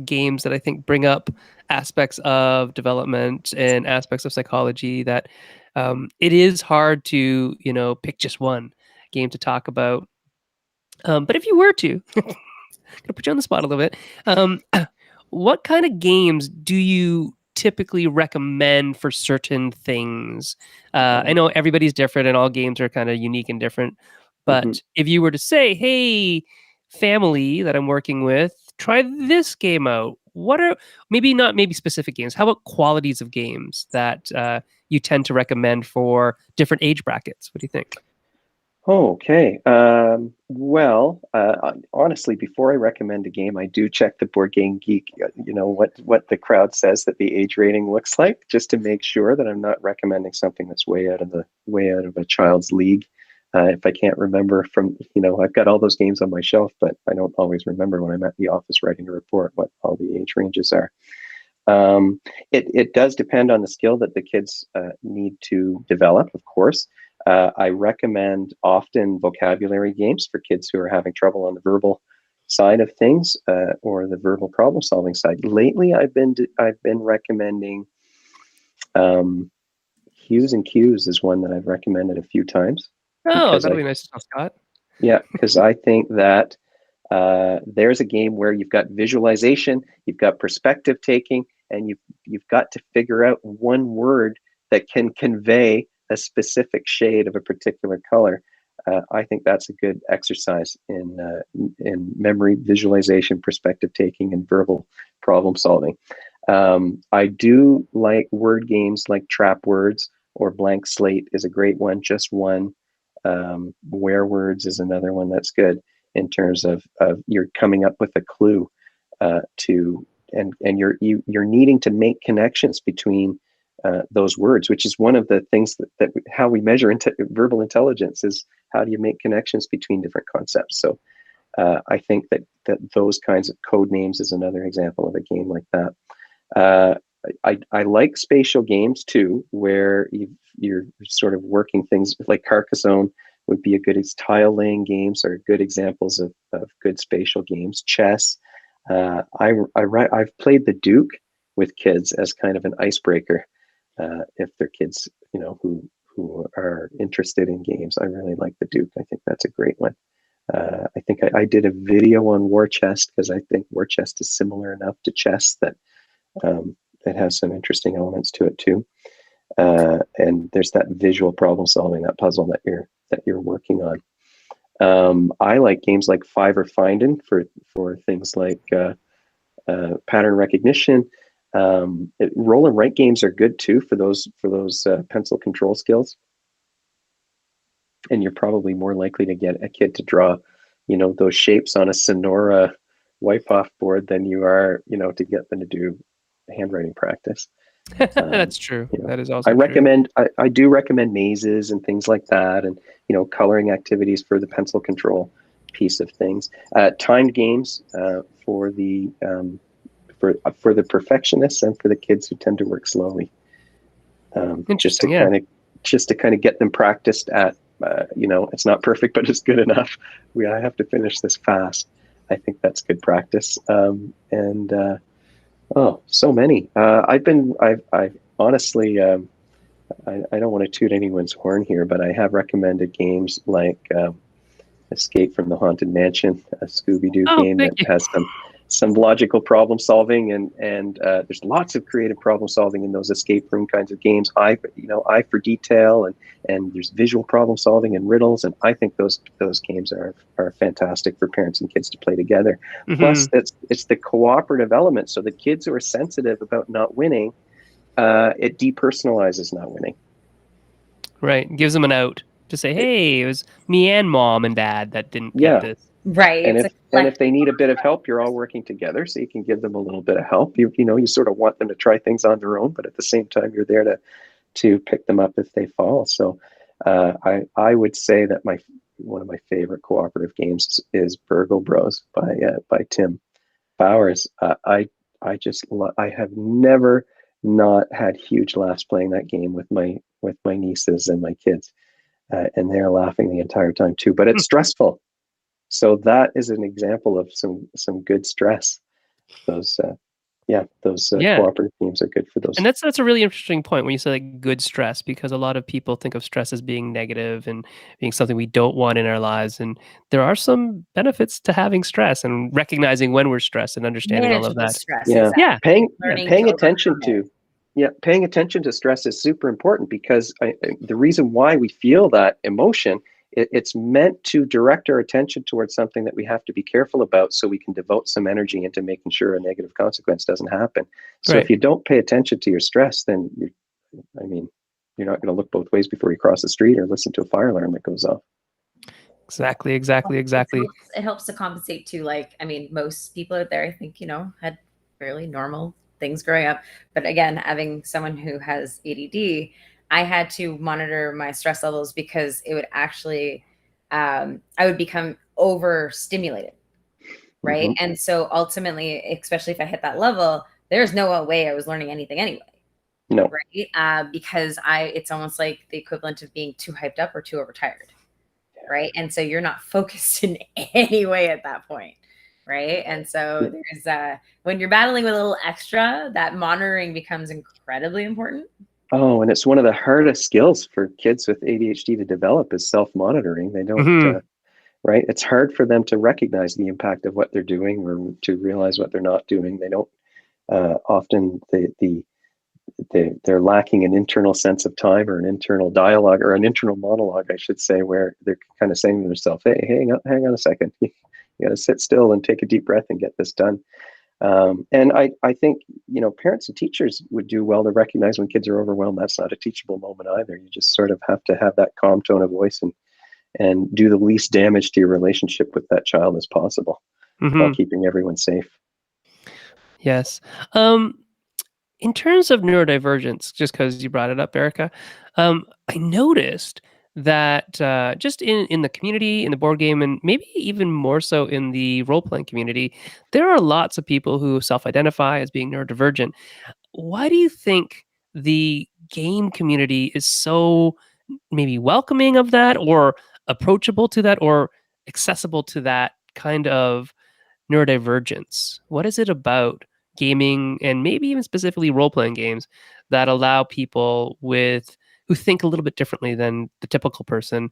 games that I think bring up aspects of development and aspects of psychology that it is hard to pick just one game to talk about. But if you were to, gonna put you on the spot a little bit. What kind of games do you typically recommend for certain things? I know everybody's different and all games are kind of unique and different. But if you were to say, hey, family that I'm working with, try this game out. What are maybe specific games? How about qualities of games that you tend to recommend for different age brackets? What do you think? Okay. Well, honestly, before I recommend a game, I do check the Board Game Geek, what the crowd says that the age rating looks like, just to make sure that I'm not recommending something that's way out of a child's league. If I can't remember from, I've got all those games on my shelf, but I don't always remember when I'm at the office writing a report what all the age ranges are. It does depend on the skill that the kids need to develop, of course. I recommend often vocabulary games for kids who are having trouble on the verbal side of things, or the verbal problem solving side. Lately, I've been recommending Hues and Cues is one that I've recommended a few times. Oh, that'll be nice to know, Scott. Yeah, because I think that there's a game where you've got visualization, you've got perspective taking, and you've got to figure out one word that can convey a specific shade of a particular color. I think that's a good exercise in memory, visualization, perspective taking, and verbal problem solving. I do like word games like Trap Words or Blank Slate is a great one. Just one. Where Words is another one that's good in terms of you're coming up with a clue and you're needing to make connections between those words, which is one of the things that how we measure verbal intelligence is how do you make connections between different concepts. So I think that those kinds of code names is another example of a game like that. I like spatial games too, where you're sort of working things like Carcassonne would be a good, tile laying games are good examples of good spatial games. Chess. I've played the Duke with kids as kind of an icebreaker. If they're kids, who are interested in games, I really like the Duke. I think that's a great one. I think I did a video on War Chest because I think War Chest is similar enough to chess that it has some interesting elements to it too. And there's that visual problem solving, that puzzle that you're working on. I like games like Five or Findin' for things like pattern recognition. Roll and write games are good too for those pencil control skills. And you're probably more likely to get a kid to draw, those shapes on a Sonora wipe-off board than you are, to get them to do handwriting practice. That's true. That is also I do recommend mazes and things like that, and coloring activities for the pencil control piece of things. Timed games for the perfectionists and for the kids who tend to work slowly. Just to kind of get them practiced at it's not perfect, but it's good enough. I have to finish this fast. I think that's good practice. So many. I've honestly, I don't want to toot anyone's horn here, but I have recommended games like Escape from the Haunted Mansion, a Scooby-Doo game that has some logical problem solving, and there's lots of creative problem solving in those escape room kinds of games. Eye for detail, and there's visual problem solving and riddles, and I think those games are fantastic for parents and kids to play together. Mm-hmm. Plus, it's the cooperative element. So the kids who are sensitive about not winning, it depersonalizes not winning. Right, gives them an out to say, "Hey, it was me and mom and dad that didn't get this." Right. And if they need a bit of help, you're all working together, so you can give them a little bit of help. You sort of want them to try things on their own, but at the same time, you're there to pick them up if they fall. So I would say that one of my favorite cooperative games is Burgle Bros by Tim Bowers. I have never not had huge laughs playing that game with my nieces and my kids, and they're laughing the entire time too. But it's stressful. So that is an example of some good stress. Those cooperative games are good for those. And that's a really interesting point when you say like good stress, because a lot of people think of stress as being negative and being something we don't want in our lives. And there are some benefits to having stress and recognizing when we're stressed and understanding all of that. Stress, yeah, exactly. Paying attention to stress is super important, because the reason why we feel that emotion, it's meant to direct our attention towards something that we have to be careful about, so we can devote some energy into making sure a negative consequence doesn't happen. So if you don't pay attention to your stress, then you're not going to look both ways before you cross the street or listen to a fire alarm that goes off. Exactly. It helps to compensate too. Most people out there, I think, had fairly normal things growing up. But again, having someone who has ADD, I had to monitor my stress levels because it would actually, I would become overstimulated, right? Mm-hmm. And so ultimately, especially if I hit that level, there's no way I was learning anything anyway, No. right? Because it's almost like the equivalent of being too hyped up or too overtired, right? And so you're not focused in any way at that point, right? And so there's when you're battling with a little extra, that monitoring becomes incredibly important. Oh, and it's one of the hardest skills for kids with ADHD to develop is self-monitoring. They don't, Mhm. right? It's hard for them to recognize the impact of what they're doing or to realize what they're not doing. They don't often they're lacking an internal sense of time or an internal dialogue or an internal monologue, I should say, where they're kind of saying to themselves, "Hey, hang on a second. You got to sit still and take a deep breath and get this done." And I think, parents and teachers would do well to recognize when kids are overwhelmed. That's not a teachable moment either. You just sort of have to have that calm tone of voice and do the least damage to your relationship with that child as possible while Mhm. keeping everyone safe. Yes. Um, in terms of neurodivergence, just because you brought it up, Erica, I noticed that just in the community, in the board game, and maybe even more so in the role playing community, there are lots of people who self identify as being neurodivergent. Why do you think the game community is so maybe welcoming of that, or approachable to that, or accessible to that kind of neurodivergence? What is it about gaming and maybe even specifically role playing games that allow people with who think a little bit differently than the typical person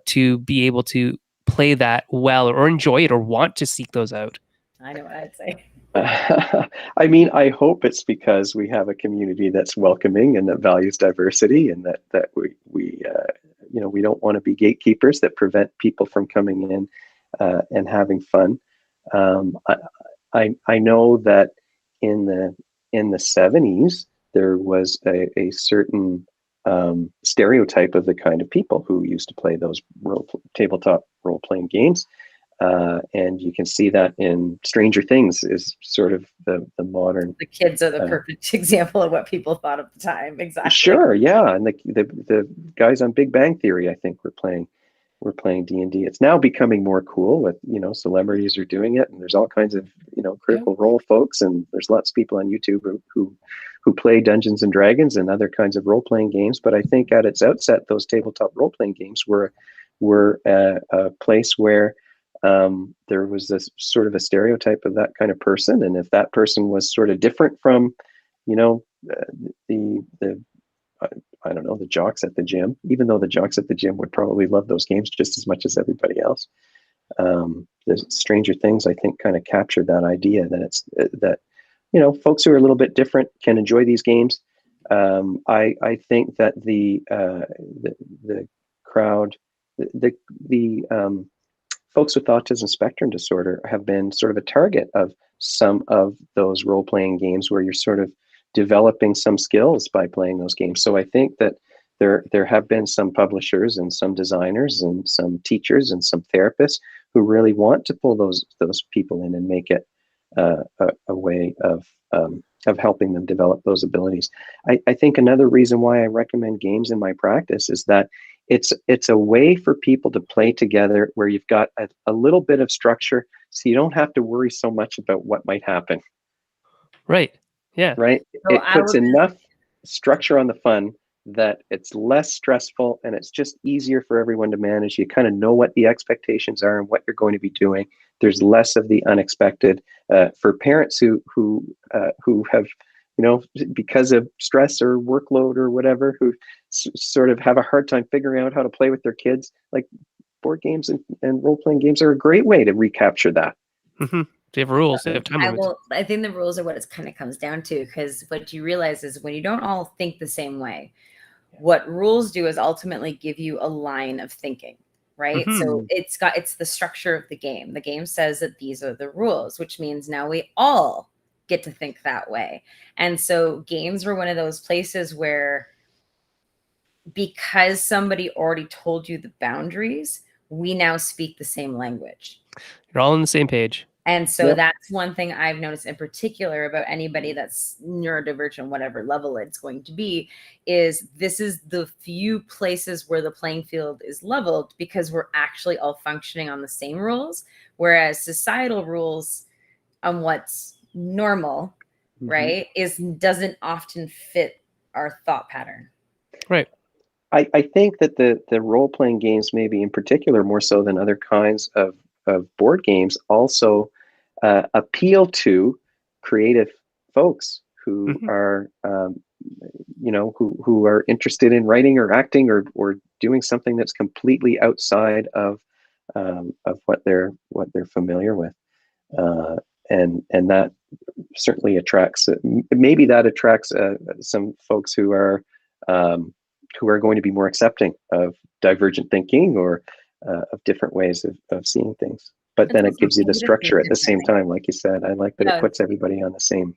to be able to play that well or enjoy it or want to seek those out? I know what I'd say. I mean, I hope it's because we have a community that's welcoming and that values diversity, and that we don't want to be gatekeepers that prevent people from coming in and having fun. Um, I know that in the 70s there was a certain stereotype of the kind of people who used to play those tabletop role playing games. And you can see that in Stranger Things is sort of the modern. The kids are the Uh, perfect example of what people thought at the time. Exactly. sure, yeah, and the guys on Big Bang Theory, I think, we're playing D&D. It's now becoming more cool with celebrities are doing it, and there's all kinds of Yeah. critical role folks, and there's lots of people on YouTube who play Dungeons and Dragons and other kinds of role playing games. But I think at its outset, those tabletop role playing games were a place where there was this sort of a stereotype of that kind of person, and if that person was sort of different from, the I don't know, the jocks at the gym, even though the jocks at the gym would probably love those games just as much as everybody else. The Stranger Things, I think, kind of captured that idea that it's that folks who are a little bit different can enjoy these games. I think that the crowd, the folks with autism spectrum disorder have been sort of a target of some of those role playing games where you're sort of developing some skills by playing those games. So I think that there have been some publishers and some designers and some teachers and some therapists who really want to pull those people in and make it a way of helping them develop those abilities. I think another reason why I recommend games in my practice is that it's a way for people to play together where you've got a little bit of structure, so you don't have to worry so much about what might happen. Right. Yeah. Right? So It I puts would, enough structure on the fun that it's less stressful and it's just easier for everyone to manage. You kind of know what the expectations are and what you're going to be doing. There's less of the unexpected for parents who have, because of stress or workload or whatever, who sort of have a hard time figuring out how to play with their kids. Like board games and role playing games are a great way to recapture that. Hmm. They have rules. They have time limits. I think the rules are what it kind of comes down to, because what you realize is when you don't all think the same way, what rules do is ultimately give you a line of thinking, right? So Hmm. it's the structure of the game. The game says that these are the rules, which means now we all get to think that way. And so games were one of those places where, because somebody already told you the boundaries, we now speak the same language. You're all on the same page. And so Yep. that's one thing I've noticed in particular about anybody that's neurodivergent, whatever level it's going to be, is this is the few places where the playing field is leveled because we're actually all functioning on the same rules, whereas societal rules on what's normal, right, doesn't often fit our thought pattern. Right. I think that the role-playing games, maybe in particular, more so than other kinds of board games, also appeal to creative folks who Mhm. are, who are interested in writing or acting or doing something that's completely outside of what they're familiar with, uh, and that certainly attracts. Maybe that attracts some folks um, who are going to be more accepting of divergent thinking or of different ways of seeing things. But It's then it also gives you okay the to think structure at the same differently. time, like you said. I like that it No, puts everybody on the same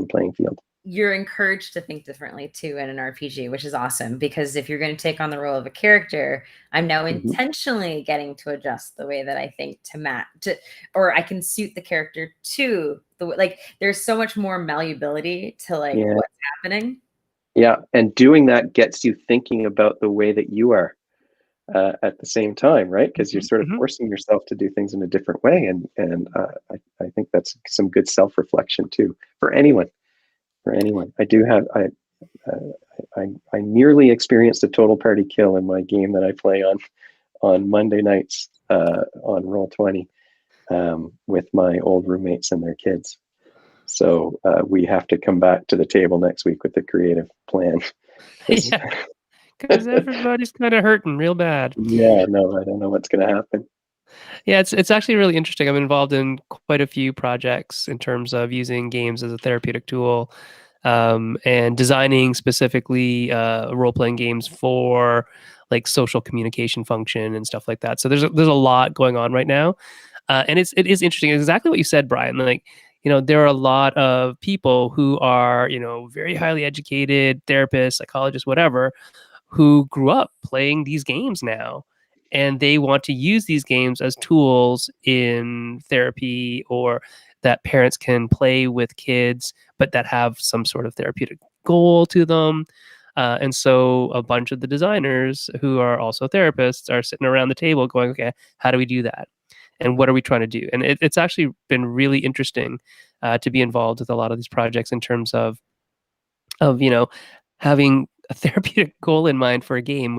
playing field. you're encouraged to think differently too in an RPG, which is awesome, because if you're going to take on the role of a character, I'm now Hmm. intentionally getting to adjust the way that I think to match to, or I can suit the character to the like. There's so much more malleability to like Yeah, what's happening. yeah, and doing that gets you thinking about the way that you are at the same time, right? Because you're Mhm. sort of Mhm. forcing yourself to do things in a different way, and I think that's some good self-reflection too for anyone. For anyone, I do have uh, I nearly experienced a total party kill in my game that I play on Monday nights on Roll20 with my old roommates and their kids. So we have to come back to the table next week with a creative plan. 'Cause, Yeah, because everybody's kind of hurting real bad. yeah, no, I don't know what's going to happen. Yeah, it's actually really interesting. I'm involved in quite a few projects in terms of using games as a therapeutic tool, and designing specifically role-playing games for like social communication function and stuff like that. So there's a lot going on right now, and it is interesting. It's exactly what you said, Brian. Like, there are a lot of people who are, very highly educated therapists, psychologists, whatever, who grew up playing these games now, and they want to use these games as tools in therapy, or that parents can play with kids but that have some sort of therapeutic goal to them. And so a bunch of the designers who are also therapists are sitting around the table going, okay, how do we do that, and what are we trying to do? And it's actually been really interesting to be involved with a lot of these projects in terms of having a therapeutic goal in mind for a game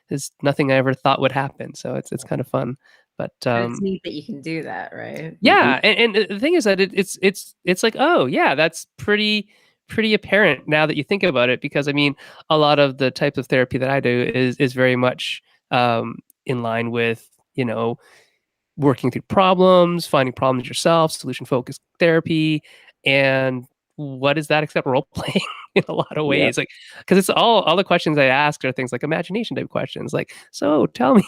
is nothing I ever thought would happen. So it's kind of fun. But But it's neat that you can do that, right? Hmm. yeah, and the thing is that it's like, oh yeah, that's pretty apparent now that you think about it, because I mean, a lot of the types of therapy that I do is very much in line with, working through problems, finding problems yourself, solution focused therapy. And what is that except role playing in a lot of Yeah, ways? Like, because it's all the questions I ask are things like imagination type questions. Like, so tell me,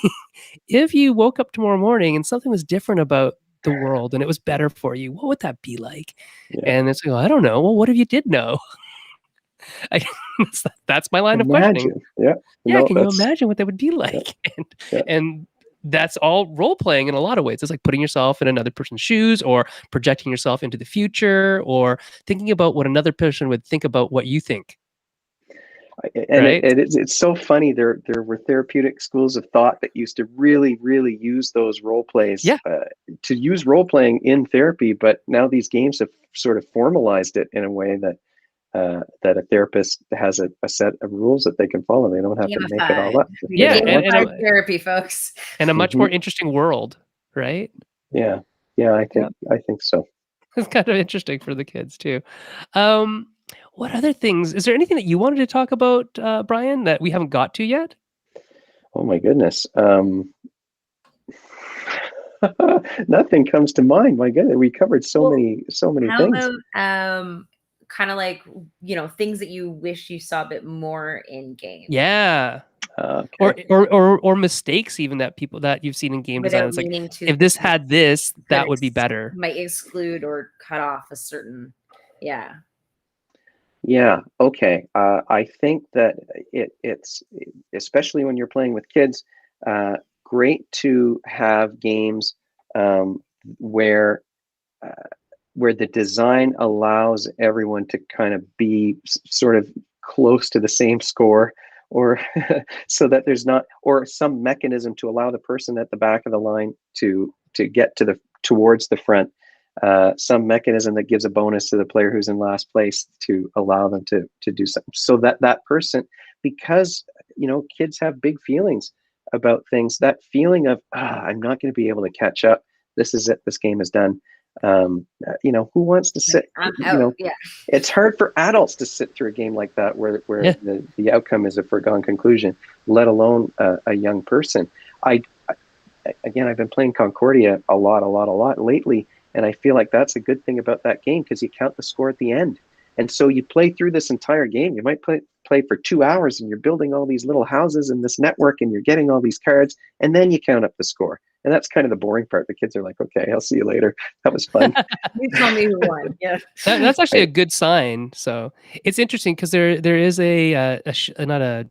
if you woke up tomorrow morning and something was different about the world and it was better for you, what would that be like? yeah. And it's like, I don't know. Well, what if you did know? I, that's my line of questioning. Imagine. Yeah. Yeah, No, can you that's imagine what that would be yeah, like? And yeah. and that's all role playing in a lot of ways. It's like putting yourself in another person's shoes, or projecting yourself into the future, or thinking about what another person would think about what you think, And right? it's so funny. There were therapeutic schools of thought that used to really use those role plays Yeah. to use role playing in therapy, but now these games have sort of formalized it in a way that a therapist has a set of rules that they can follow. They don't have to make it all Gamified. up if they Yeah, don't want to. Gamified therapy, folks. and a much more Hmm. interesting world, right? Yeah, yeah, Yeah. I think so. It's kind of interesting for the kids too. Um, what other things? Is there anything that you wanted to talk about, Brian, that we haven't got to yet? Oh my goodness. Nothing comes to mind. My goodness, we covered Well, so many how things. about kind of like, things that you wish you saw a bit more in games Yeah. Or Okay. or mistakes even that people that you've seen in game design. without It's like, meaning to if this had this, could that would be better. might exclude or cut off a certain, yeah. Yeah. Okay. I think that it's especially when you're playing with kids, great to have games where where the design allows everyone to kind of be sort of close to the same score, or so that there's not, or some mechanism to allow the person at the back of the line to get towards the front, some mechanism that gives a bonus to the player who's in last place to allow them to do something, so that that person, because kids have big feelings about things, that feeling of I'm not going to be able to catch up, this is it, this game is done. Who wants to sit? I'm out. Yeah. It's hard for adults to sit through a game like that where Yeah. the outcome is a foregone conclusion, let alone a young person. Again, I've been playing Concordia a lot lately, and I feel like that's a good thing about that game, because you count the score at the end. And so you play through this entire game. You might play for 2 hours, and you're building all these little houses in this network, and you're getting all these cards, and then you count up the score. And that's kind of the boring part. The kids are like, okay, I'll see you later. That was fun. You tell me who won. Yeah. That's actually a good sign. So it's interesting because there is not a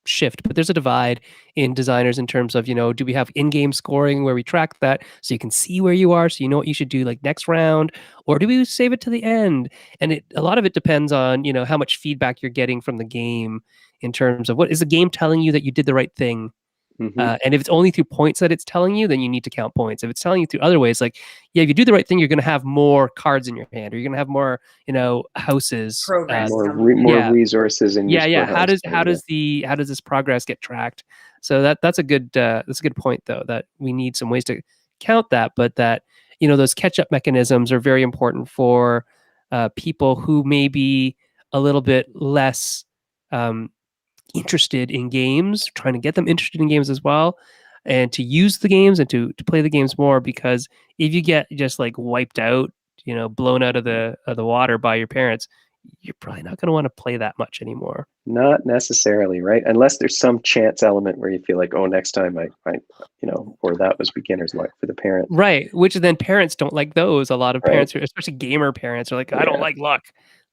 shift, but there's a divide in designers in terms of, do we have in-game scoring where we track that so you can see where you are, so you know what you should do like next round, or do we save it to the end? And a lot of it depends on, how much feedback you're getting from the game in terms of what is the game telling you that you did the right thing. Mm-hmm. And if it's only through points that it's telling you, then you need to count points. If it's telling you through other ways, like, if you do the right thing, you're going to have more cards in your hand, or you're going to have more, houses, Progress. More resources in your yeah. How does house. how does this progress get tracked? So that's a good point, though, that we need some ways to count that, but that those catch up mechanisms are very important for people who may be a little bit less interested in games, trying to get them interested in games as well, and to use the games and to play the games more. Because if you get just like wiped out, blown out of the water by your parents, you're probably not going to want to play that much anymore. Not necessarily, right? Unless there's some chance element where you feel like, oh, next time I or that was beginner's luck for the parent. Right. Which then parents don't like those. A lot of parents, especially gamer parents, are like, I don't like luck.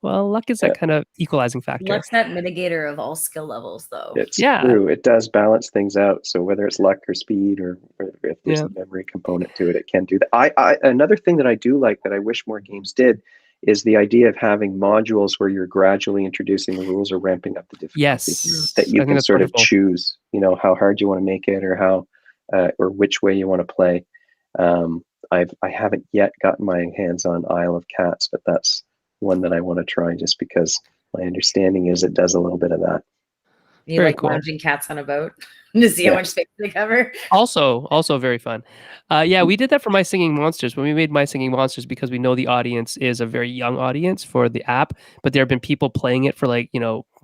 Well, luck is that kind of equalizing factor. Luck's that mitigator of all skill levels, though. It's true. It does balance things out. So whether it's luck or speed, or if there's a memory component to it, it can do that. I another thing that I do like that I wish more games did is the idea of having modules where you're gradually introducing the rules or ramping up the difficulty. Yes. That you can sort of choose, how hard you want to make it, or how or which way you want to play. I haven't yet gotten my hands on Isle of Cats, but that's one that I want to try, just because my understanding is it does a little bit of that. You very like cool. Lounging cats on a boat to see how much space they cover. Also very fun. We did that for My Singing Monsters. When we made My Singing Monsters, because we know the audience is a very young audience for the app, but there have been people playing it for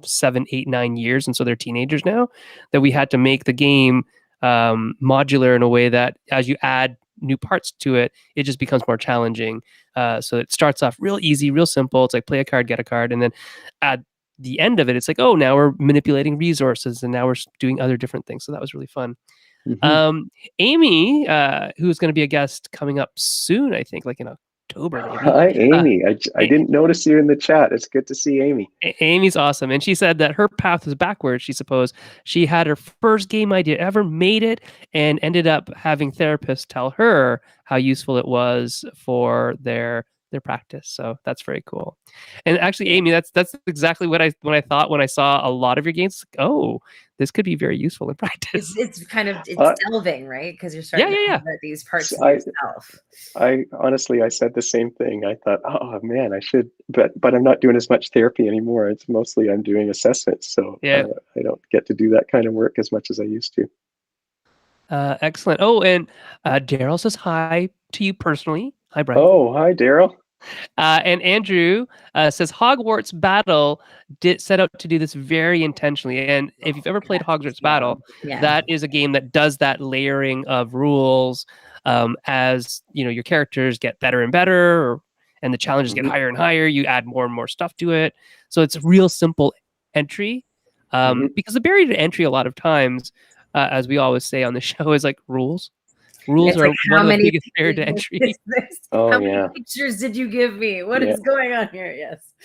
7, 8, 9 years, and so they're teenagers now, that we had to make the game modular in a way that as you add new parts to it, it just becomes more challenging. So it starts off real easy, real simple. It's like play a card, get a card, and then at the end of it, it's like, oh, now we're manipulating resources, and now we're doing other different things. So that was really fun. Mm-hmm. Amy, who's going to be a guest coming up soon, I think, like in October, maybe. Hi, Amy. I didn't notice you in the chat. It's good to see Amy. Amy's awesome. And she said that her path was backwards. She supposed she had her first game idea ever, made it, and ended up having therapists tell her how useful it was for their practice. So that's very cool. And actually, Amy, that's exactly what I thought when I saw a lot of your games. Like, oh, this could be very useful in practice. It's kind of delving, right? Because you're starting to think about these parts of yourself. I honestly, I said the same thing. I thought, oh man, I should, but I'm not doing as much therapy anymore. It's mostly I'm doing assessments, so I don't get to do that kind of work as much as I used to. Excellent. Oh, and Daryl says hi to you personally. Hi, Brian. Oh, hi, Daryl. And Andrew says Hogwarts Battle set out to do this very intentionally. And if you've ever played Hogwarts Battle, that is a game that does that layering of rules as your characters get better and better, and the challenges get higher and higher. You add more and more stuff to it. So it's a real simple entry because the barrier to entry a lot of times, as we always say on the show, is like rules. Rules are one of the biggest barrier to entry. How many pictures did you give me? What is going on here?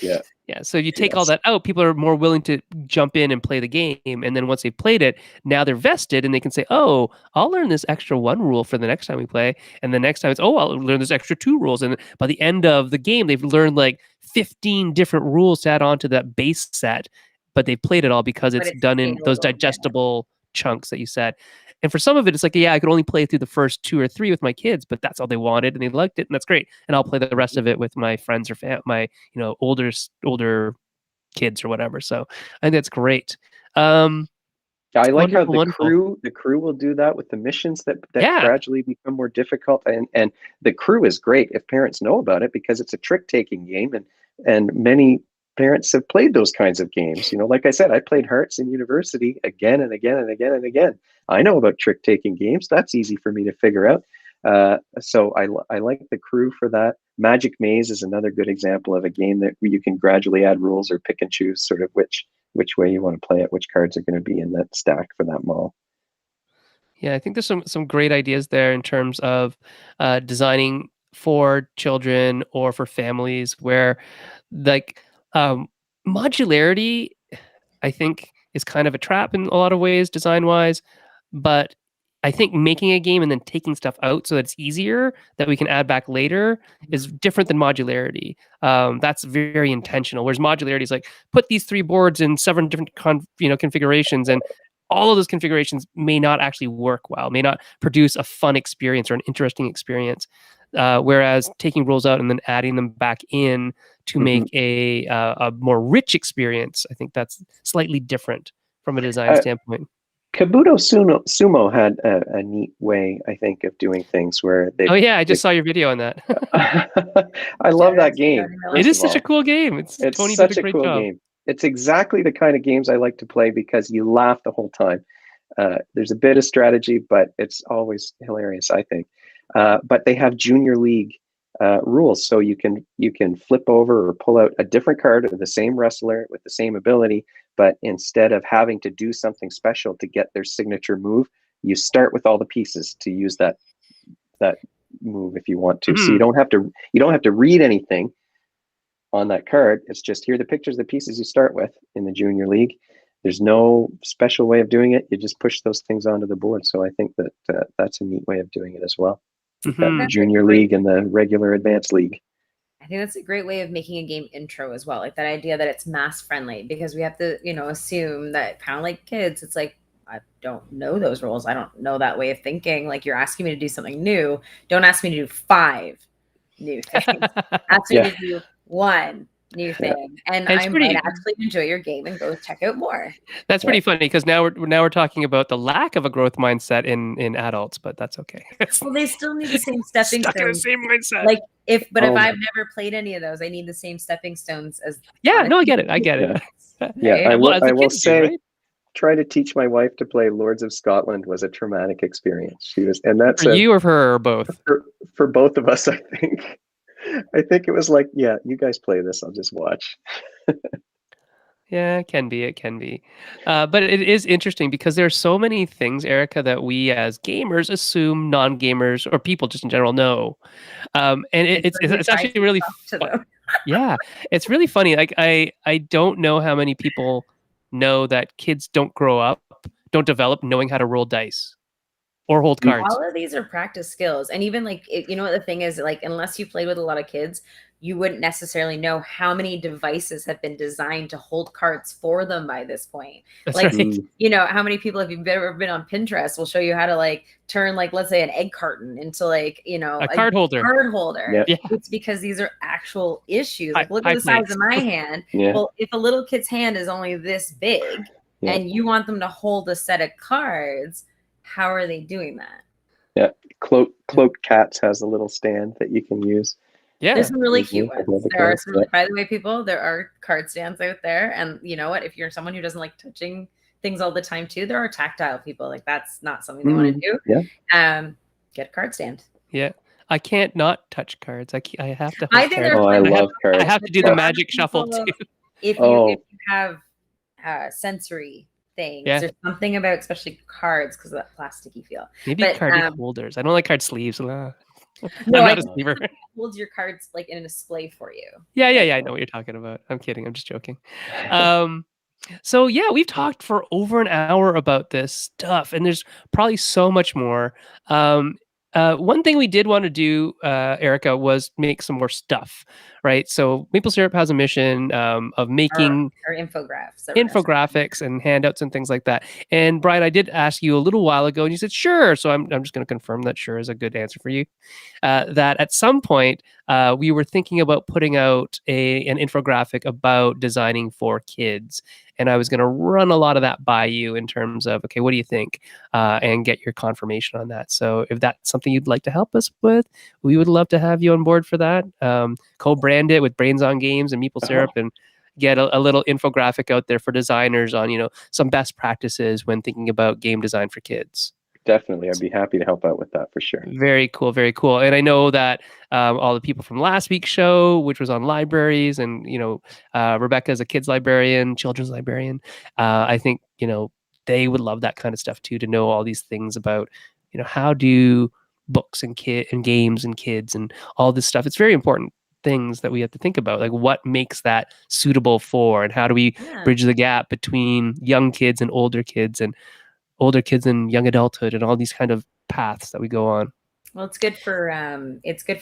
Yes. Yeah, so you take all Yes. that out, people are more willing to jump in and play the game, and then once they've played it, now they're vested and they can say, "Oh, I'll learn this extra 1 rule for the next time we play," and the next time it's, "Oh, I'll learn this extra 2 rules," and by the end of the game, they've learned, like, 15 different rules to add on to that base set, but they've played it all because But it's it's done in those scalable. Yeah. digestible chunks that you said. And for some of it, it's like, yeah, I could only play through the first 2 or 3 with my kids, but that's all they wanted and they liked it, and that's great, and I'll play the rest of it with my friends or my, older kids or whatever. So I think that's great. I like how Wonderful, wonderful. the crew will do that with the missions that Yeah. gradually become more difficult, and the crew is great if parents know about it because it's a trick taking game, and many parents have played those kinds of games. Like I said, I played Hearts in university again and again and again and again. I know about trick taking games. That's easy for me to figure out. So I like the crew for that. Magic Maze is another good example of a game that you can gradually add rules or pick and choose sort of which way you want to play it, which cards are going to be in that stack for that mall. Yeah, I think there's some great ideas there in terms of designing for children or for families where, like, modularity, I think, is kind of a trap in a lot of ways, design wise. But I think making a game and then taking stuff out so that it's easier that we can add back later is different than modularity. That's very intentional. Whereas modularity is like, put these 3 boards in 7 different configurations, and all of those configurations may not actually work well, may not produce a fun experience or an interesting experience. Whereas taking rules out and then adding them back in to make a more rich experience, I think that's slightly different from a design standpoint. Kabuto Sumo had a neat way, I think, of doing things where they. Oh yeah, I just saw your video on that. I love that game. It is such a cool game. It's Tony such did a a great cool job. game. It's exactly the kind of games I like to play because you laugh the whole time. There's a bit of strategy, but it's always hilarious, I think. But they have junior league rules, so you can flip over or pull out a different card of the same wrestler with the same ability, but instead of having to do something special to get their signature move, you start with all the pieces to use that move if you want to. So you don't have to read anything on that card. It's just here are the pictures, the pieces you start with in the junior league. There's no special way of doing it. You just push those things onto the board. So I think that that's a neat way of doing it as well. The junior league and the regular advanced league. I think that's a great way of making a game intro as well. Like that idea that it's mass friendly, because we have to, assume that kind of like kids, it's like, I don't know those rules. I don't know that way of thinking. Like, you're asking me to do something new. Don't ask me to do 5 new things. Ask me to do 1 new thing, and I might actually enjoy your game and go check out more. That's pretty funny because now we're talking about the lack of a growth mindset in adults, but that's okay. Well, they still need the same stepping stones. Stuck in the same mindset. Like if I've never played any of those, I need the same stepping stones as. Yeah, no, I get it. I get it. Yeah, I will say. Right? Try to teach my wife to play Lords of Scotland was a traumatic experience. And that's for you or for her or both? For both of us, I think. I think it was like, yeah, you guys play this, I'll just watch. Yeah, it can be. But it is interesting because there are so many things, Erica, that we as gamers assume non-gamers or people just in general know. And it's actually really fun. Yeah, it's really funny. Like I don't know how many people know that kids don't develop knowing how to roll dice or hold cards. All of these are practice skills. And even like, what the thing is, like, unless you played with a lot of kids, you wouldn't necessarily know how many devices have been designed to hold cards for them by this point. That's like, right. How many people have you ever been on Pinterest will show you how to like turn, like, let's say an egg carton into like, a card holder. Yeah. It's because these are actual issues. Like, look at the size of my hand. Yeah. Well, if a little kid's hand is only this big and you want them to hold a set of cards, how are they doing that? Yeah, Cloak Cats has a little stand that you can use. Yeah, there's some really cute ones. There are some, by the way, people, there are card stands out there, and you know what? If you're someone who doesn't like touching things all the time too, there are tactile people. Like, that's not something they want to do. Yeah. Get a card stand. Yeah. I can't not touch cards. I have to. I think I love cards. I have to do the magic shuffle too. If you have sensory things, there's something about especially cards because of that plasticky feel. Maybe card holders. I don't like card sleeves. No, I'm I not a think Stever. holds your cards like in a display for you. Yeah. I know what you're talking about. I'm kidding. I'm just joking. Um, So yeah, we've talked for over an hour about this stuff, and there's probably so much more. Um, one thing we did want to do, Erica, was make some more stuff, right? So Maple Syrup has a mission of Our making our infographics that we're gonna start. infographics and handouts and things like that. And Brian, I did ask you a little while ago, and you said sure. So I'm just going to confirm that sure is a good answer for you. That at some point we were thinking about putting out an infographic about designing for kids. And I was going to run a lot of that by you in terms of, okay, what do you think? And get your confirmation on that. So if that's something you'd like to help us with, we would love to have you on board for that. Co-brand it with Brains on Games and Maple Syrup and get a little infographic out there for designers on, some best practices when thinking about game design for kids. Definitely. I'd be happy to help out with that for sure. Very cool, very cool. And I know that all the people from last week's show, which was on libraries, and Rebecca is a kids librarian, children's librarian. I think they would love that kind of stuff too, to know all these things about how do books and games and kids and all this stuff. It's very important things that we have to think about, like what makes that suitable for, and how do we bridge the gap between young kids and older kids and young adulthood and all these kind of paths that we go on. Well, it's good for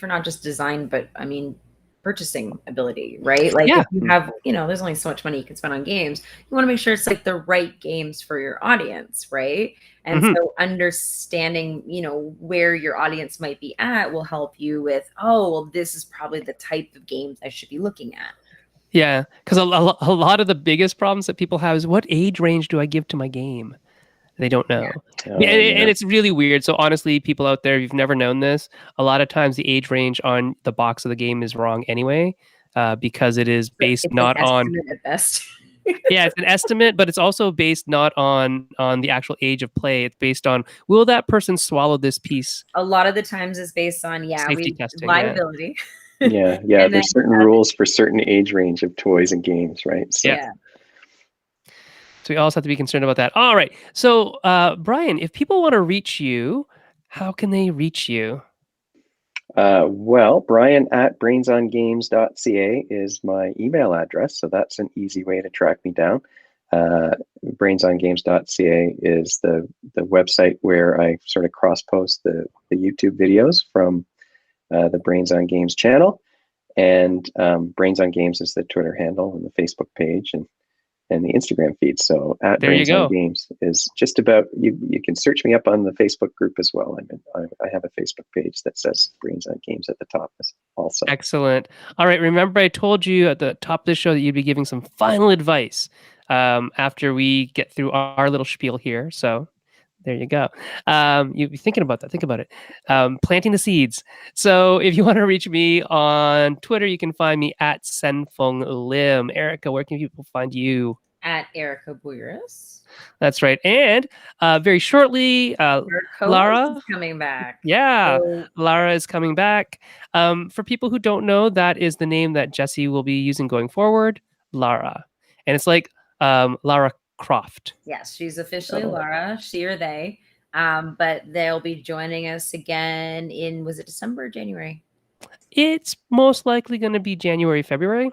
not just design, but I mean purchasing ability, right? Like if you have, there's only so much money you can spend on games. You want to make sure it's like the right games for your audience, right? And so understanding, where your audience might be at will help you with, oh, well, this is probably the type of games I should be looking at. Yeah, because a lot of the biggest problems that people have is, what age range do I give to my game? They don't know. And it's really weird. So honestly, people out there, if you've never known this, a lot of times the age range on the box of the game is wrong anyway, because it is based not on at best. Yeah, it's an estimate, but it's also based not on the actual age of play. It's based on, will that person swallow this piece? A lot of the times it's based on safety testing, liability. Yeah. There's certain rules for certain age range of toys and games, right? So, yeah. So we also have to be concerned about that. All right. So, Brian, if people want to reach you, how can they reach you? Well, Brian at brainsongames.ca is my email address. So that's an easy way to track me down. Brainsongames.ca is the website where I sort of cross-post the YouTube videos from the Brains on Games channel. And Brains on Games is the Twitter handle and the Facebook page and the Instagram feed. So at Brains on Games is just about, you can search me up on the Facebook group as well. I have a Facebook page that says Brains on Games at the top also. Excellent. All right. Remember, I told you at the top of the show that you'd be giving some final advice after we get through our little spiel here. So there you go. You'd be thinking about that. Think about it. Planting the seeds. So if you want to reach me on Twitter, you can find me at Senfeng Lim. Erica, where can people find you? At Erica Buyuris. That's right. And very shortly, Lara is coming back. Yeah, Lara is coming back. For people who don't know, that is the name that Jesse will be using going forward, Lara. And it's like Lara Croft. Yes, she's officially Lara, she or they. But they'll be joining us again in, was it December or January? It's most likely going to be January, February.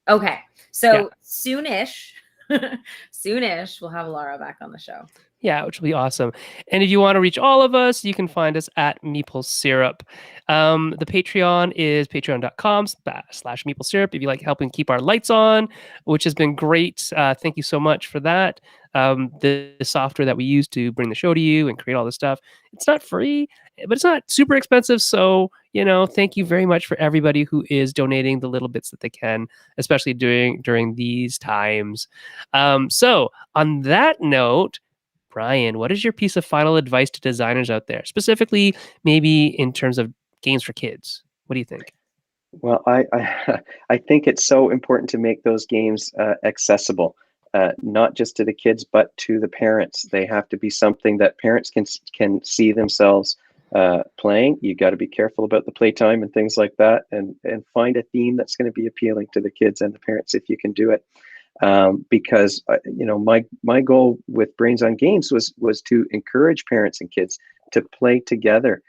Okay. So soonish, we'll have Lara back on the show. Yeah, which will be awesome. And if you want to reach all of us, you can find us at Maple Syrup. The Patreon is patreon.com/Maple Syrup if you like helping keep our lights on, which has been great. Thank you so much for that. The software that we use to bring the show to you and create all this stuff, it's not free, but it's not super expensive. So, thank you very much for everybody who is donating the little bits that they can, especially during these times. So on that note, Brian, what is your piece of final advice to designers out there, specifically maybe in terms of games for kids? What do you think? Well, I think it's so important to make those games accessible, not just to the kids, but to the parents. They have to be something that parents can see themselves playing. You got to be careful about the playtime and things like that, and find a theme that's going to be appealing to the kids and the parents if you can do it. Because my goal with Brains on Games was to encourage parents and kids to play together.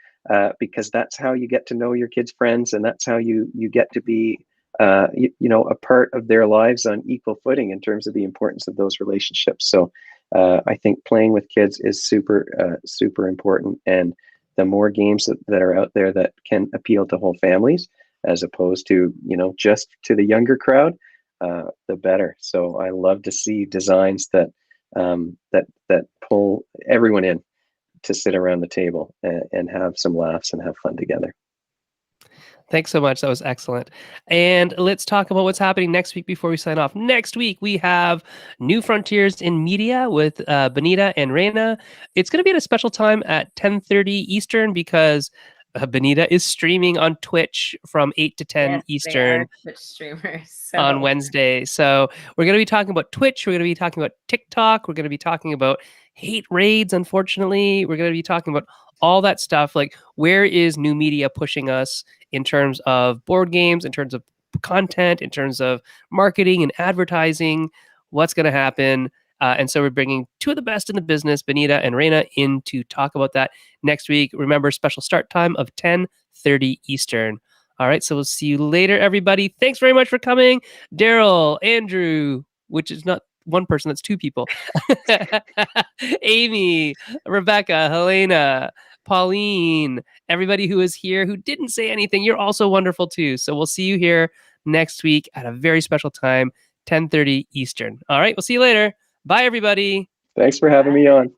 because that's how you get to know your kids' friends, and that's how you get to be a part of their lives on equal footing in terms of the importance of those relationships. So I think playing with kids is super important, and the more games that are out there that can appeal to whole families as opposed to just to the younger crowd, the better. So I love to see designs that pull everyone in to sit around the table and have some laughs and have fun together. Thanks so much. That was excellent. And let's talk about what's happening next week before we sign off. Next week, we have New Frontiers in Media with Benita and Reina. It's going to be at a special time at 10:30 Eastern because Benita is streaming on Twitch from 8 to 10 Eastern. They are Twitch streamers. So. On Wednesday. So we're going to be talking about Twitch. We're going to be talking about TikTok. We're going to be talking about hate raids, unfortunately. We're going to be talking about all that stuff. Like, where is new media pushing us in terms of board games, in terms of content, in terms of marketing and advertising? What's going to happen? And so we're bringing two of the best in the business, Benita and Reina, in to talk about that next week. Remember, special start time of 10:30 Eastern. All right, so we'll see you later, everybody. Thanks very much for coming. Daryl, Andrew, which is not one person, that's two people. Amy, Rebecca, Helena, Pauline, everybody who is here who didn't say anything, you're also wonderful too. So we'll see you here next week at a very special time, 10:30 Eastern. All right, we'll see you later. Bye, everybody. Thanks for having me on.